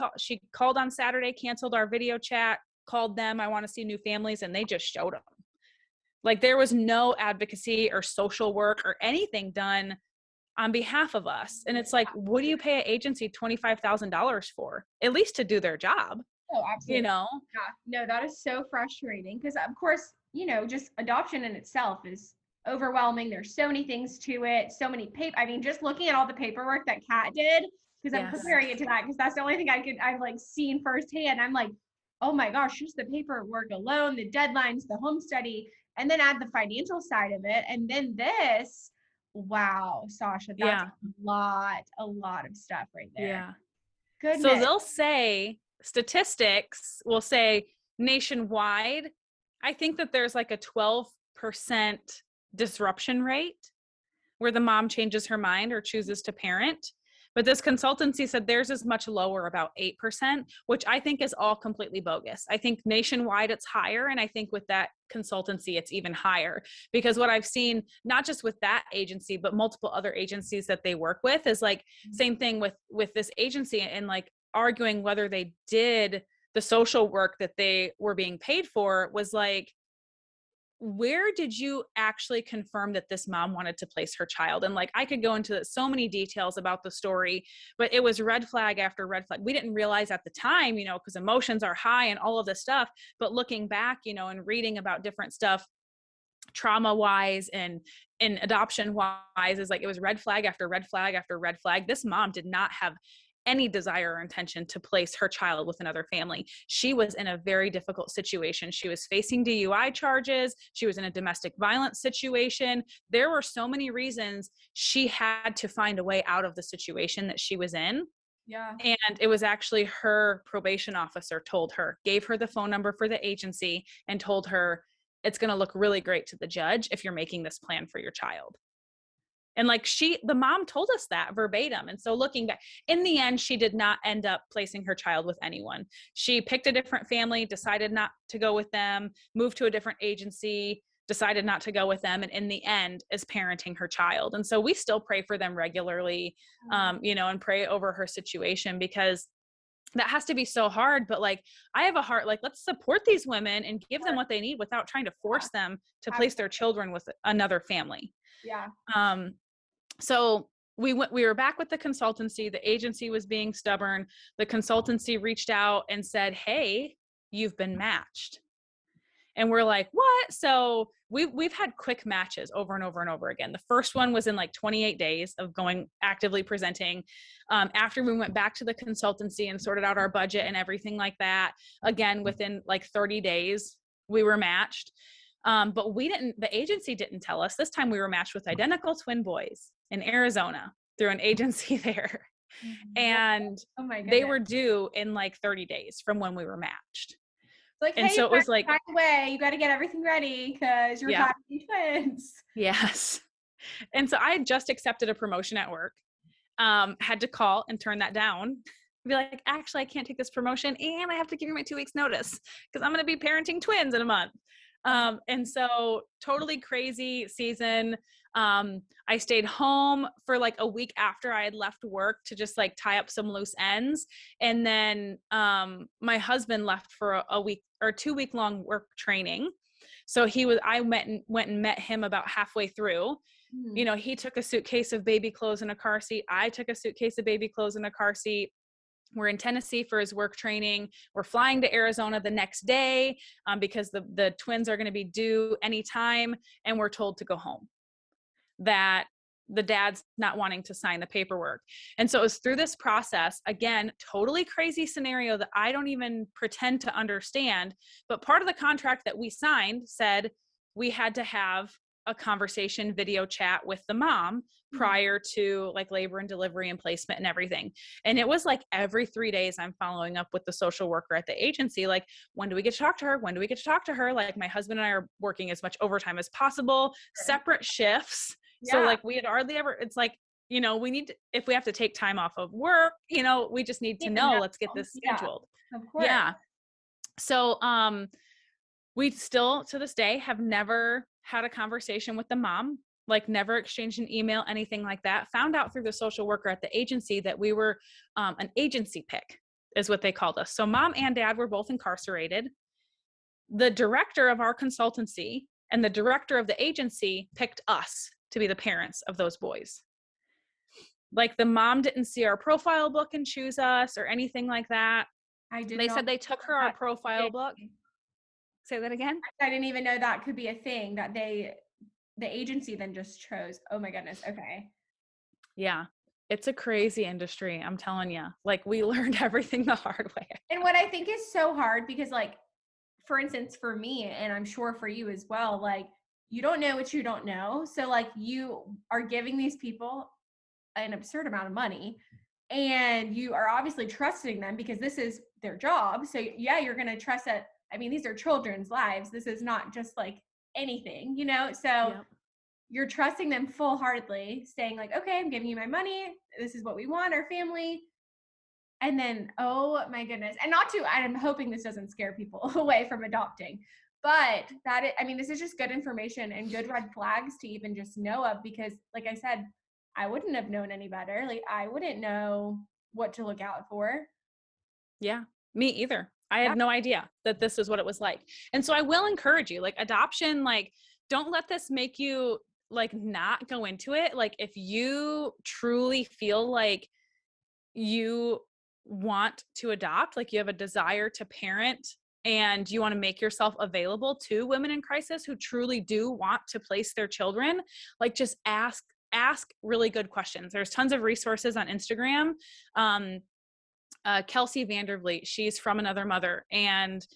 called on Saturday, canceled our video chat, called them, I want to see new families. And they just showed them. Like there was no advocacy or social work or anything done on behalf of us. And it's like, what do you pay an agency $25,000 for? At least to do their job. Oh, absolutely. Yeah. No, that is so frustrating because of course, just adoption in itself is overwhelming. There's so many things to it, so many I mean, just looking at all the paperwork that Kat did, because I'm comparing it to that, because that's the only thing I've like seen firsthand. I'm like, oh my gosh, just the paperwork alone, the deadlines, the home study, and then add the financial side of it. And then this, wow, Sasha, that's a lot of stuff right there. Yeah. Goodness. So they'll say, statistics will say nationwide, I think that there's like a 12% disruption rate where the mom changes her mind or chooses to parent. But this consultancy said theirs is much lower, about 8%, which I think is all completely bogus. I think nationwide it's higher. And I think with that consultancy, it's even higher, because what I've seen, not just with that agency, but multiple other agencies that they work with, is like same thing with this agency, and like arguing whether they did the social work that they were being paid for, was like, where did you actually confirm that this mom wanted to place her child? And like, I could go into so many details about the story, but it was red flag after red flag. We didn't realize at the time, because emotions are high and all of this stuff, but looking back, and reading about different stuff, trauma wise and adoption wise, is like, it was red flag after red flag after red flag. This mom did not have any desire or intention to place her child with another family. She was in a very difficult situation. She was facing DUI charges. She was in a domestic violence situation. There were so many reasons she had to find a way out of the situation that she was in. Yeah. And it was actually her probation officer gave her the phone number for the agency and told her, it's going to look really great to the judge if you're making this plan for your child. And like the mom told us that verbatim. And so looking back, in the end, she did not end up placing her child with anyone. She picked a different family, decided not to go with them, moved to a different agency, decided not to go with them. And in the end is parenting her child. And so we still pray for them regularly, and pray over her situation, because that has to be so hard. But like, I have a heart, like, let's support these women and give them what they need without trying to force them to place their children with another family. Yeah. So we were back with the consultancy. The agency was being stubborn. The consultancy reached out and said, hey, you've been matched. And we're like, what? So we've had quick matches over and over and over again. The first one was in like 28 days of actively presenting. After we went back to the consultancy and sorted out our budget and everything like that, again, within like 30 days, we were matched. But the agency didn't tell us. This time we were matched with identical twin boys in Arizona through an agency there. And they were due in like 30 days from when we were matched. Like, and hey, so it was like, by the way, you got to get everything ready because you're having twins. Yes. And so I had just accepted a promotion at work, had to call and turn that down. Be like, actually, I can't take this promotion and I have to give you my 2 weeks notice because I'm going to be parenting twins in a month. And so totally crazy season. I stayed home for like a week after I had left work to just like tie up some loose ends. And then, my husband left for a week or 2 week long work training. So I went and met him about halfway through. He took a suitcase of baby clothes in a car seat. I took a suitcase of baby clothes in a car seat. We're in Tennessee for his work training. We're flying to Arizona the next day because the twins are going to be due anytime. And we're told to go home, that the dad's not wanting to sign the paperwork. And so it was through this process, again, totally crazy scenario that I don't even pretend to understand. But part of the contract that we signed said we had to have a conversation video chat with the mom prior to like labor and delivery and placement and everything. And it was like every 3 days I'm following up with the social worker at the agency. Like, when do we get to talk to her? When do we get to talk to her? Like, my husband and I are working as much overtime as possible, separate shifts. So like we had hardly ever, it's like you know, we need to, if we have to take time off of work, you know, we just need to Even know, know. let's get this Yeah, scheduled. of course. Yeah. So, we still to this day have never had a conversation with the mom, like never exchanged an email, anything like that. Found out through the social worker at the agency that we were an agency pick, is what they called us. So mom and dad were both incarcerated. The director of our consultancy and the director of the agency picked us to be the parents of those boys. Like the mom didn't see our profile book and choose us or anything like that. I did They not said they took her our profile book. Say that again. I didn't even know that could be a thing that the agency then just chose. Oh my goodness. Okay. Yeah. It's a crazy industry. I'm telling you, like we learned everything the hard way. And what I think is so hard because like, for instance, for me, and I'm sure for you as well, like you don't know what you don't know. So like you are giving these people an absurd amount of money and you are obviously trusting them because this is their job. So yeah, you're going to trust that. I mean, these are children's lives. This is not just like anything, you know? So Yep. you're trusting them full heartedly, saying like, okay, I'm giving you my money. This is what we want, our family. And then, oh my goodness. And not to, I'm hoping this doesn't scare people away from adopting, but I mean, this is just good information and good red flags to even just know of because like I said, I wouldn't have known any better. Like I wouldn't know what to look out for. Yeah, me either. I Yeah. had no idea that this is what it was like. And so I will encourage you, like adoption, like don't let this make you like not go into it. Like if you truly feel like you want to adopt, like you have a desire to parent and you want to make yourself available to women in crisis who truly do want to place their children, like just ask really good questions. There's tons of resources on Instagram. Kelsey Vandervliet, she's from Another Mother, and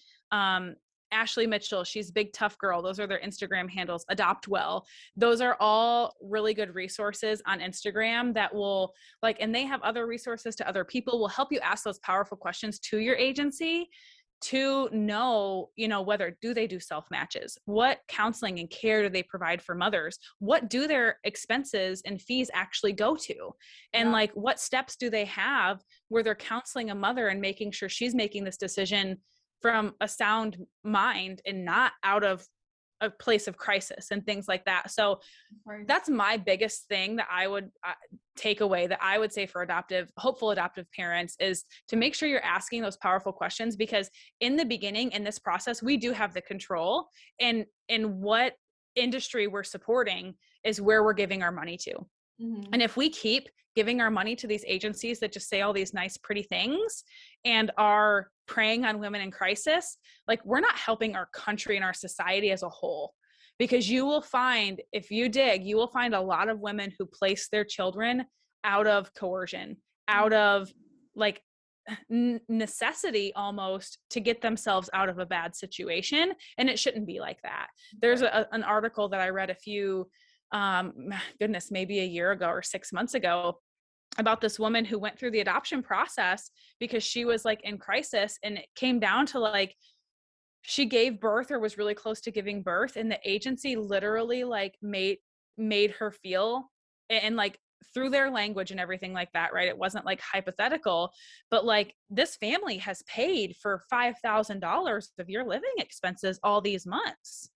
Ashley Mitchell, she's Big Tough Girl. Those are their Instagram handles. Adopt Well. Those are all really good resources on Instagram that will like, and they have other resources to other people, will help you ask those powerful questions to your agency to know, you know, whether do they do self matches? What counseling and care do they provide for mothers? What do their expenses and fees actually go to? And Yeah. like, what steps do they have where they're counseling a mother and making sure she's making this decision from a sound mind and not out of a place of crisis and things like that. So that's my biggest thing that I would take away, that I would say for hopeful adoptive parents, is to make sure you're asking those powerful questions, because in the beginning, in this process, we do have the control, and in what industry we're supporting is where we're giving our money to. Mm-hmm. And if we keep giving our money to these agencies that just say all these nice, pretty things and are preying on women in crisis, like we're not helping our country and our society as a whole. Because you will find, if you dig, you will find a lot of women who place their children out of coercion, out of like necessity almost, to get themselves out of a bad situation. And it shouldn't be like that. There's an article that I read a few, goodness, maybe a year ago or 6 months ago, about this woman who went through the adoption process because she was like in crisis, and it came down to like, she gave birth or was really close to giving birth, and the agency literally like made her feel, and like through their language and everything like that, right? It wasn't like hypothetical, but like, this family has paid for $5,000 of your living expenses all these months.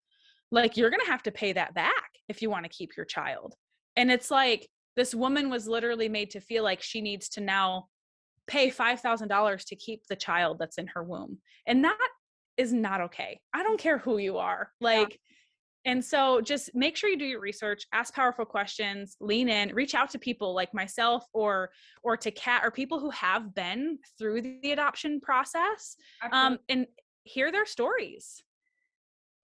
Like, you're going to have to pay that back if you want to keep your child. And it's like, this woman was literally made to feel like she needs to now pay $5,000 to keep the child that's in her womb. And that is not okay. I don't care who you are. Like, and so just make sure you do your research, ask powerful questions, lean in, reach out to people like myself or to Kat, or people who have been through the adoption process, and hear their stories.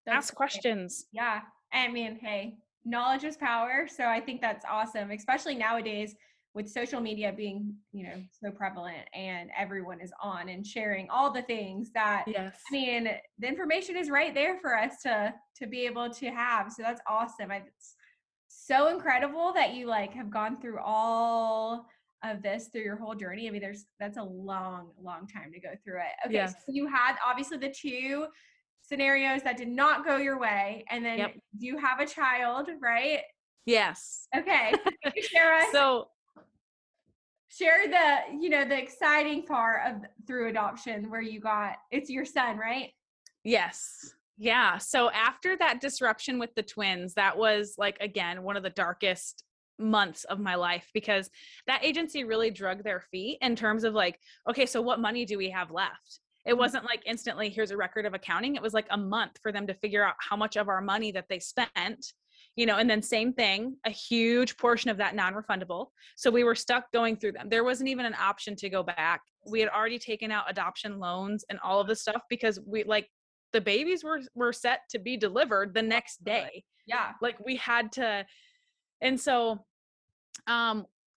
Ask questions. Yeah. I mean, hey, knowledge is power. So I think that's awesome, especially nowadays with social media being, you know, so prevalent and everyone is on and sharing all the things that, Yes. I mean, the information is right there for us to be able to have. So that's awesome. It's so incredible that you like have gone through all of this through your whole journey. I mean, that's a long time to go through it. Okay. Yes. So you had obviously the two scenarios that did not go your way, and then you have a child, right? Yes. Okay. Can you share us share the, the exciting part of through adoption where it's your son, right? Yes. Yeah. So after that disruption with the twins, that was like, again, one of the darkest months of my life, because that agency really drug their feet in terms of like, okay, so what money do we have left? It wasn't like instantly, here's a record of accounting. It was like a month for them to figure out how much of our money that they spent, and then same thing, a huge portion of that non-refundable. So we were stuck going through them. There wasn't even an option to go back. We had already taken out adoption loans and all of this stuff because the babies were set to be delivered the next day. Yeah. Like we had to. And so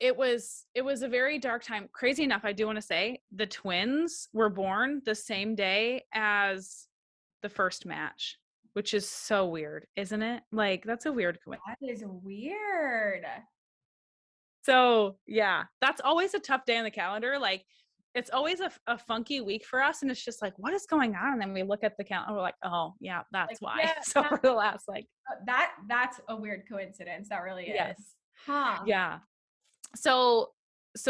it was a very dark time. Crazy enough, I do want to say the twins were born the same day as the first match, which is so weird, isn't it? Like that's a weird coincidence. That is weird. So yeah, that's always a tough day on the calendar. Like it's always a funky week for us. And it's just like, what is going on? And then we look at the calendar, we're like, oh yeah, that's why. Yeah, so for the last that's a weird coincidence. That really is. Yes. Huh. Yeah. So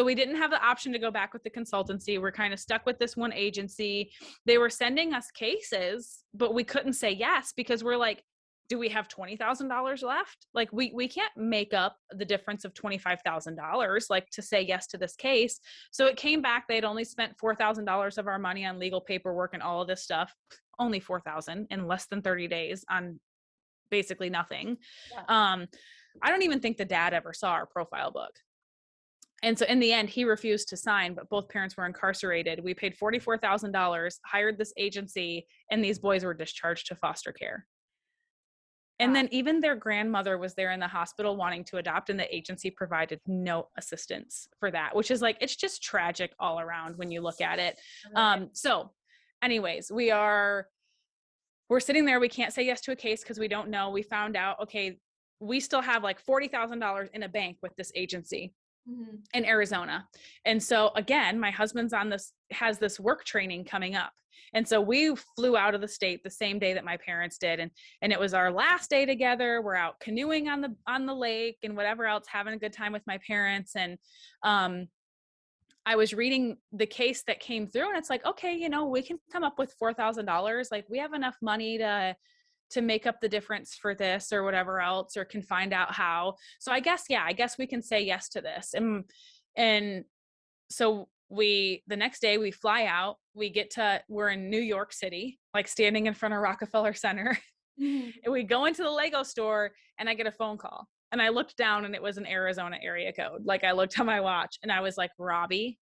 we didn't have the option to go back with the consultancy. We're kind of stuck with this one agency. They were sending us cases, but we couldn't say yes because we're like, do we have $20,000 left? Like we can't make up the difference of $25,000, like to say yes to this case. So it came back. They'd only spent $4,000 of our money on legal paperwork and all of this stuff, only $4,000 in less than 30 days on basically nothing. Yeah. I don't even think the dad ever saw our profile book. And so in the end, he refused to sign, but both parents were incarcerated. We paid $44,000, hired this agency, and these boys were discharged to foster care. And then even their grandmother was there in the hospital wanting to adopt, and the agency provided no assistance for that, which is like, it's just tragic all around when you look at it. So anyways, we're sitting there. We can't say yes to a case because we don't know. We found out, okay, we still have like $40,000 in a bank with this agency in Arizona. And so again, my husband's has this work training coming up. And so we flew out of the state the same day that my parents did. And it was our last day together. We're out canoeing on the lake and whatever else, having a good time with my parents. And, I was reading the case that came through, and it's like, okay, we can come up with $4,000. Like we have enough money to make up the difference for this or whatever else, or can find out how. So I guess we can say yes to this. And so the next day we fly out, we're in New York City, like standing in front of Rockefeller Center. And we go into the Lego store and I get a phone call, and I looked down and it was an Arizona area code. Like I looked on my watch and I was like, Robbie.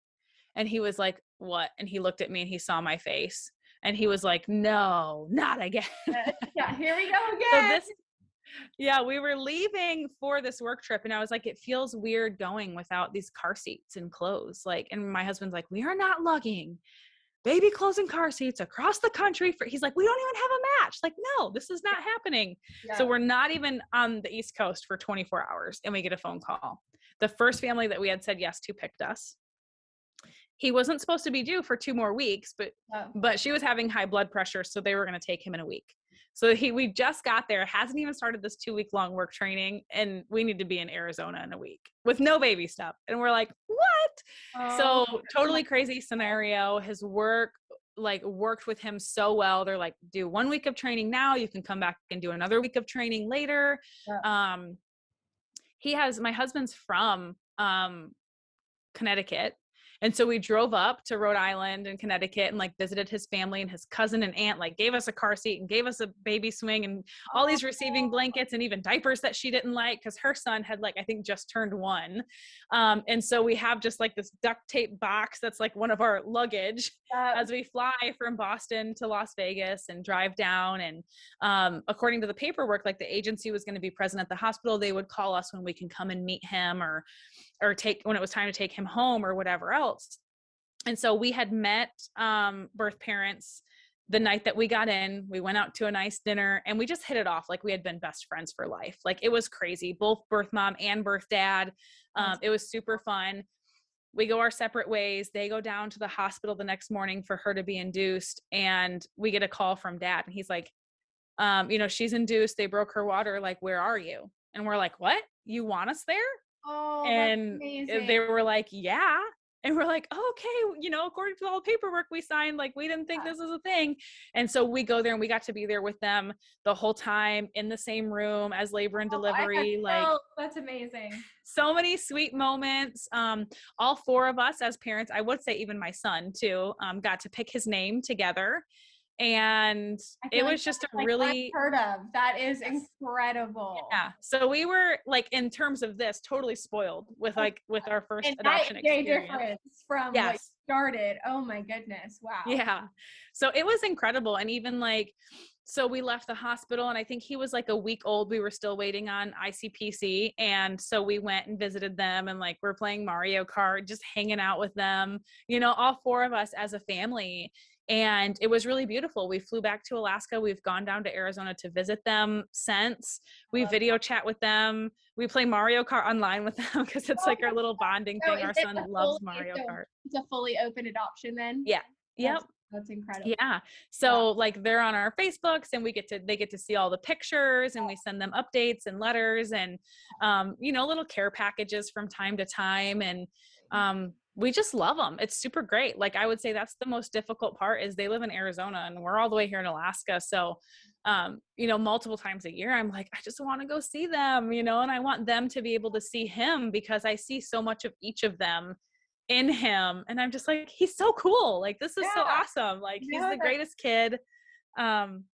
And he was like, what? And he looked at me and he saw my face. And he was like, no, not again. Yeah, here we go again. So we were leaving for this work trip. And I was like, it feels weird going without these car seats and clothes. Like, and my husband's like, we are not lugging baby clothes and car seats across the country. He's like, we don't even have a match. Like, no, this is not happening. Yeah. So we're not even on the East Coast for 24 hours. And we get a phone call. The first family that we had said yes to picked us. He wasn't supposed to be due for 2 more weeks, but she was having high blood pressure. So they were going to take him in a week. So we just got there, hasn't even started this 2-week-long work training. And we need to be in Arizona in a week with no baby stuff. And we're like, what? So totally crazy scenario. His work worked with him so well. They're like, do 1 week of training now. You can come back and do another week of training later. Yeah. My husband's from Connecticut. And so we drove up to Rhode Island and Connecticut and visited his family, and his cousin and aunt gave us a car seat and gave us a baby swing and all these receiving blankets and even diapers that she didn't like because her son had I think just turned 1. And so we have just this duct tape box that's one of our luggage as we fly from Boston to Las Vegas and drive down. And according to the paperwork, the agency was going to be present at the hospital. They would call us when we can come and meet him or when it was time to take him home or whatever else. And so we had met birth parents the night that we got in. We went out to a nice dinner and we just hit it off. We had been best friends for life. It was crazy, both birth mom and birth dad. It was super fun. We go our separate ways. They go down to the hospital the next morning for her to be induced. And we get a call from dad. And he's like, she's induced. They broke her water. Where are you? And we're like, what? You want us there? Oh, that's And amazing. they were like, yeah. And we're like, oh, okay, according to all the paperwork we signed, like we didn't think this was a thing. And so we go there and we got to be there with them the whole time in the same room as labor and Oh, I have delivery. Like, so that's amazing. so many sweet moments. All four of us as parents, I would say even my son too, got to pick his name together. And I it feel like was just that's a like really, unheard of. That is yes. incredible. Yeah. So we were like, in terms of this, totally spoiled with our first And night adoption and day experience. difference from what you Yes. started. Oh my goodness. Wow. Yeah. So it was incredible. And even like, so we left the hospital and I think he was like a week old. We were still waiting on ICPC. And so we went and visited them and like we're playing Mario Kart, just hanging out with them, all four of us as a family. And it was really beautiful. We flew back to Alaska. We've gone down to Arizona to visit them since. I We love video chat with them. We play Mario Kart online with them because it's that. like our little bonding So thing. is Our it son loves Mario so Kart. it's a fully open adoption then? Yeah. Yep. That's incredible. Yeah. Wow. So like they're on our Facebooks and they get to see all the pictures and we send them updates and letters and, little care packages from time to time. And, we just love them. It's super great. Like I would say that's the most difficult part is they live in Arizona and we're all the way here in Alaska. So, multiple times a year, I'm like, I just want to go see them, and I want them to be able to see him because I see so much of each of them in him. And I'm just like, he's so cool. Like, this is so Yeah. awesome. Like, he's No, the that's greatest kid.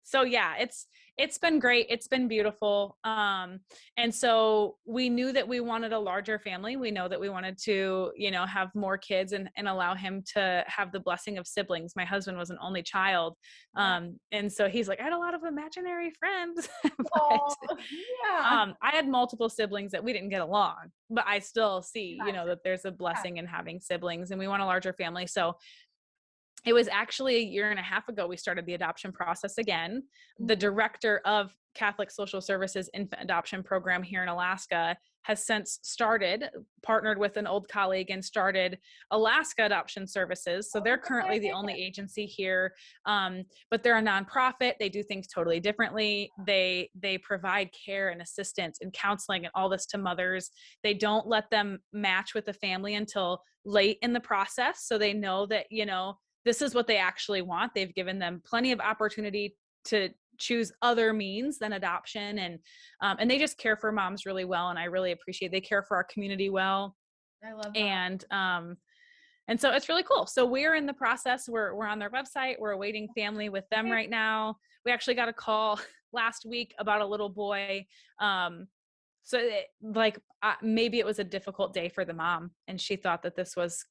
So yeah, it's been great. It's been beautiful. And so we knew that we wanted a larger family. We know that we wanted to, have more kids and allow him to have the blessing of siblings. My husband was an only child. And so he's like, I had a lot of imaginary friends, but oh, yeah. I had multiple siblings that we didn't get along, but I still see, Gotcha. that there's a blessing in having siblings and we want a larger family. So it was actually a year and a half ago we started the adoption process again. The director of Catholic Social Services infant adoption program here in Alaska has since partnered with an old colleague and started Alaska Adoption Services. So they're currently the only agency here, but they're a nonprofit. They do things totally differently. They provide care and assistance and counseling and all this to mothers. They don't let them match with the family until late in the process. So they know that, this is what they actually want. They've given them plenty of opportunity to choose other means than adoption. And they just care for moms really well. And I really appreciate, they care for our community well. I love that. And so it's really cool. So we're in the process. We're on their website. We're awaiting family with them right now. We actually got a call last week about a little boy. Maybe it was a difficult day for the mom and she thought that this was,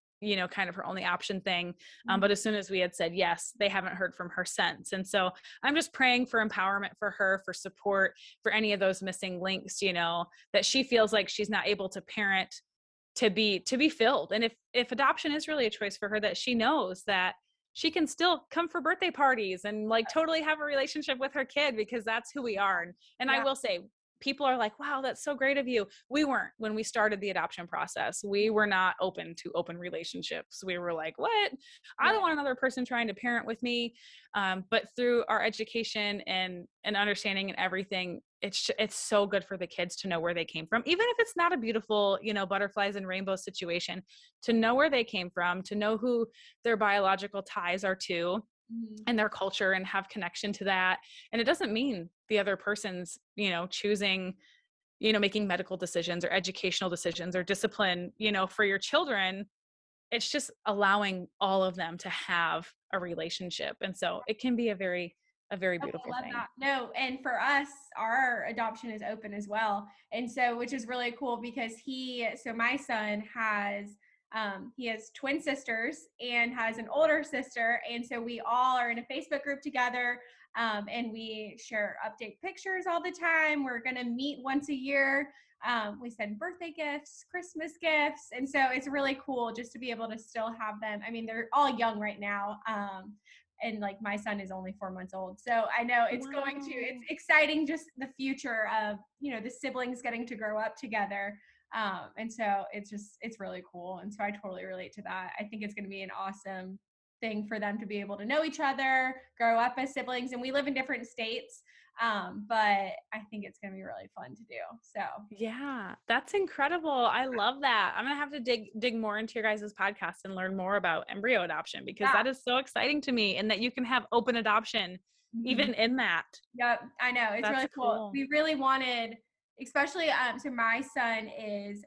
kind of her only option thing. But as soon as we had said yes, they haven't heard from her since. And so I'm just praying for empowerment for her, for support, for any of those missing links, that she feels like she's not able to parent to be filled. And if adoption is really a choice for her, that she knows that she can still come for birthday parties and like totally have a relationship with her kid because that's who we are. And I will say, people are like, wow, that's so great of you. We weren't when we started the adoption process. We were not open to open relationships. We were like, what? I don't want another person trying to parent with me. But through our education and understanding and everything, it's so good for the kids to know where they came from, even if it's not a beautiful, butterflies and rainbows situation, to know where they came from, to know who their biological ties are to and their culture and have connection to that. And it doesn't mean the other person's, choosing, making medical decisions or educational decisions or discipline, for your children. It's just allowing all of them to have a relationship. And so it can be a very beautiful I love thing. that. No, and for us, our adoption is open as well. And so, which is really cool because my son he has twin sisters and has an older sister. And so we all are in a Facebook group together. And we share update pictures all the time. We're going to meet once a year. We send birthday gifts, Christmas gifts. And so it's really cool just to be able to still have them. I mean, they're all young right now. And like my son is only 4 months old. So I know it's it's exciting, just the future of, the siblings getting to grow up together. And so it's really cool. And so I totally relate to that. I think it's going to be an awesome thing for them to be able to know each other, grow up as siblings. And we live in different states. But I think it's going to be really fun to do. So yeah, that's incredible. I love that. I'm going to have to dig more into your guys' podcast and learn more about embryo adoption, because yeah. that is so exciting to me, and that you can have open adoption even in that. Yep, I know. It's That's really cool. cool. We really wanted, especially, so my son is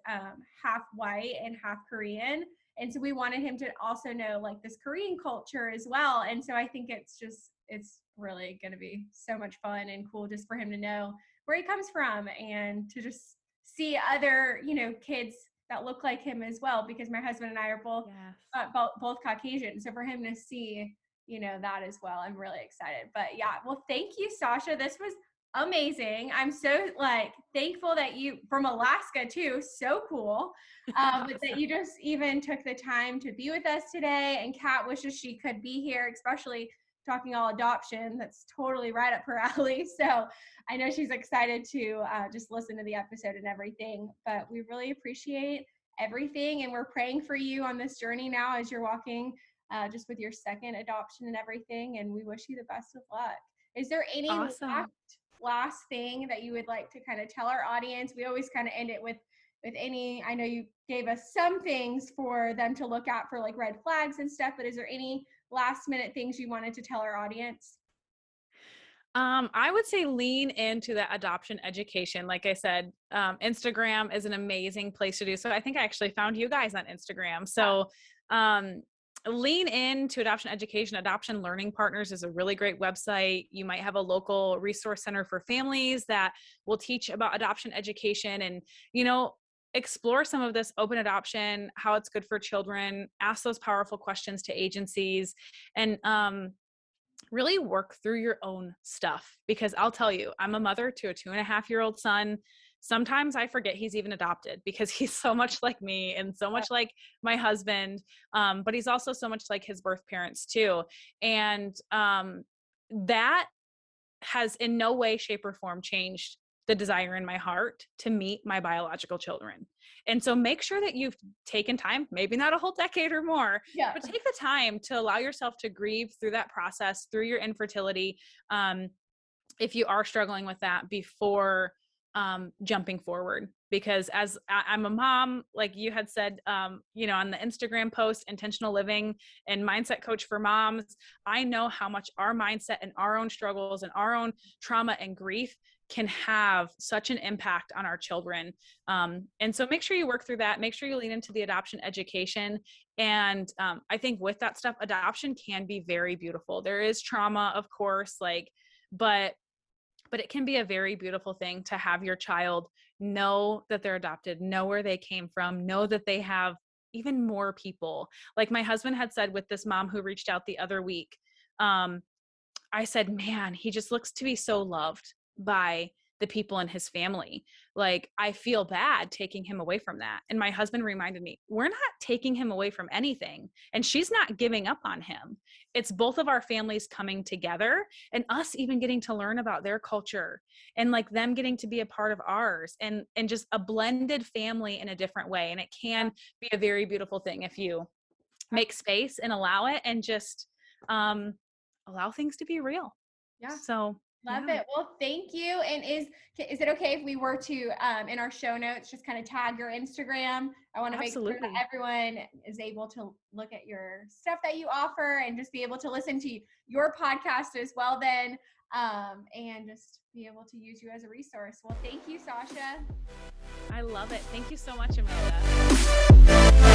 half white and half Korean. And so we wanted him to also know like this Korean culture as well. And so I think it's really going to be so much fun and cool just for him to know where he comes from and to just see other, kids that look like him as well, because my husband and I are both, Yes. both Caucasian. So for him to see, that as well, I'm really excited. But yeah, well, thank you, Sasha. This was amazing. I'm so thankful that you from Alaska too. So cool. But that you just even took the time to be with us today. And Kat wishes she could be here, especially talking all adoption. That's totally right up her alley. So I know she's excited to just listen to the episode and everything. But we really appreciate everything, and we're praying for you on this journey now as you're walking just with your second adoption and everything. And we wish you the best of luck. Is there any Awesome. last thing that you would like to kind of tell our audience? We always kind of end it with any, I know you gave us some things for them to look out for, like red flags and stuff, but is there any last minute things you wanted to tell our audience? I would say lean into that adoption education. Like I said, Instagram is an amazing place to do. So I think I actually found you guys on Instagram. So, lean into adoption education. Adoption Learning Partners is a really great website. You might have a local resource center for families that will teach about adoption education, and, explore some of this open adoption, how it's good for children, ask those powerful questions to agencies, and, really work through your own stuff. Because I'll tell you, I'm a mother to a 2.5-year-old son. Sometimes I forget he's even adopted, because he's so much like me and so much like my husband. But he's also so much like his birth parents too. And that has in no way, shape, or form changed the desire in my heart to meet my biological children. And so make sure that you've taken time, maybe not a whole decade or more, but take the time to allow yourself to grieve through that process, through your infertility. If you are struggling with that, before jumping forward. Because as I'm a mom, like you had said, on the Instagram post, intentional living and mindset coach for moms, I know how much our mindset and our own struggles and our own trauma and grief can have such an impact on our children. And so make sure you work through that. Make sure you lean into the adoption education. And I think with that stuff, adoption can be very beautiful. There is trauma, of course, but it can be a very beautiful thing to have your child know that they're adopted, know where they came from, know that they have even more people. Like my husband had said with this mom who reached out the other week, I said, man, he just looks to be so loved by the people in his family. Like, I feel bad taking him away from that. And my husband reminded me, we're not taking him away from anything. And she's not giving up on him. It's both of our families coming together and us even getting to learn about their culture and like them getting to be a part of ours, and just a blended family in a different way. And it can be a very beautiful thing if you make space and allow it, and just allow things to be real. Yeah. So love it. Well, thank you. And is it okay if we were to, in our show notes, just kind of tag your Instagram? I want to make sure that everyone is able to look at your stuff that you offer and just be able to listen to your podcast as well then, and just be able to use you as a resource. Well, thank you, Sasha. I love it. Thank you so much, Amanda.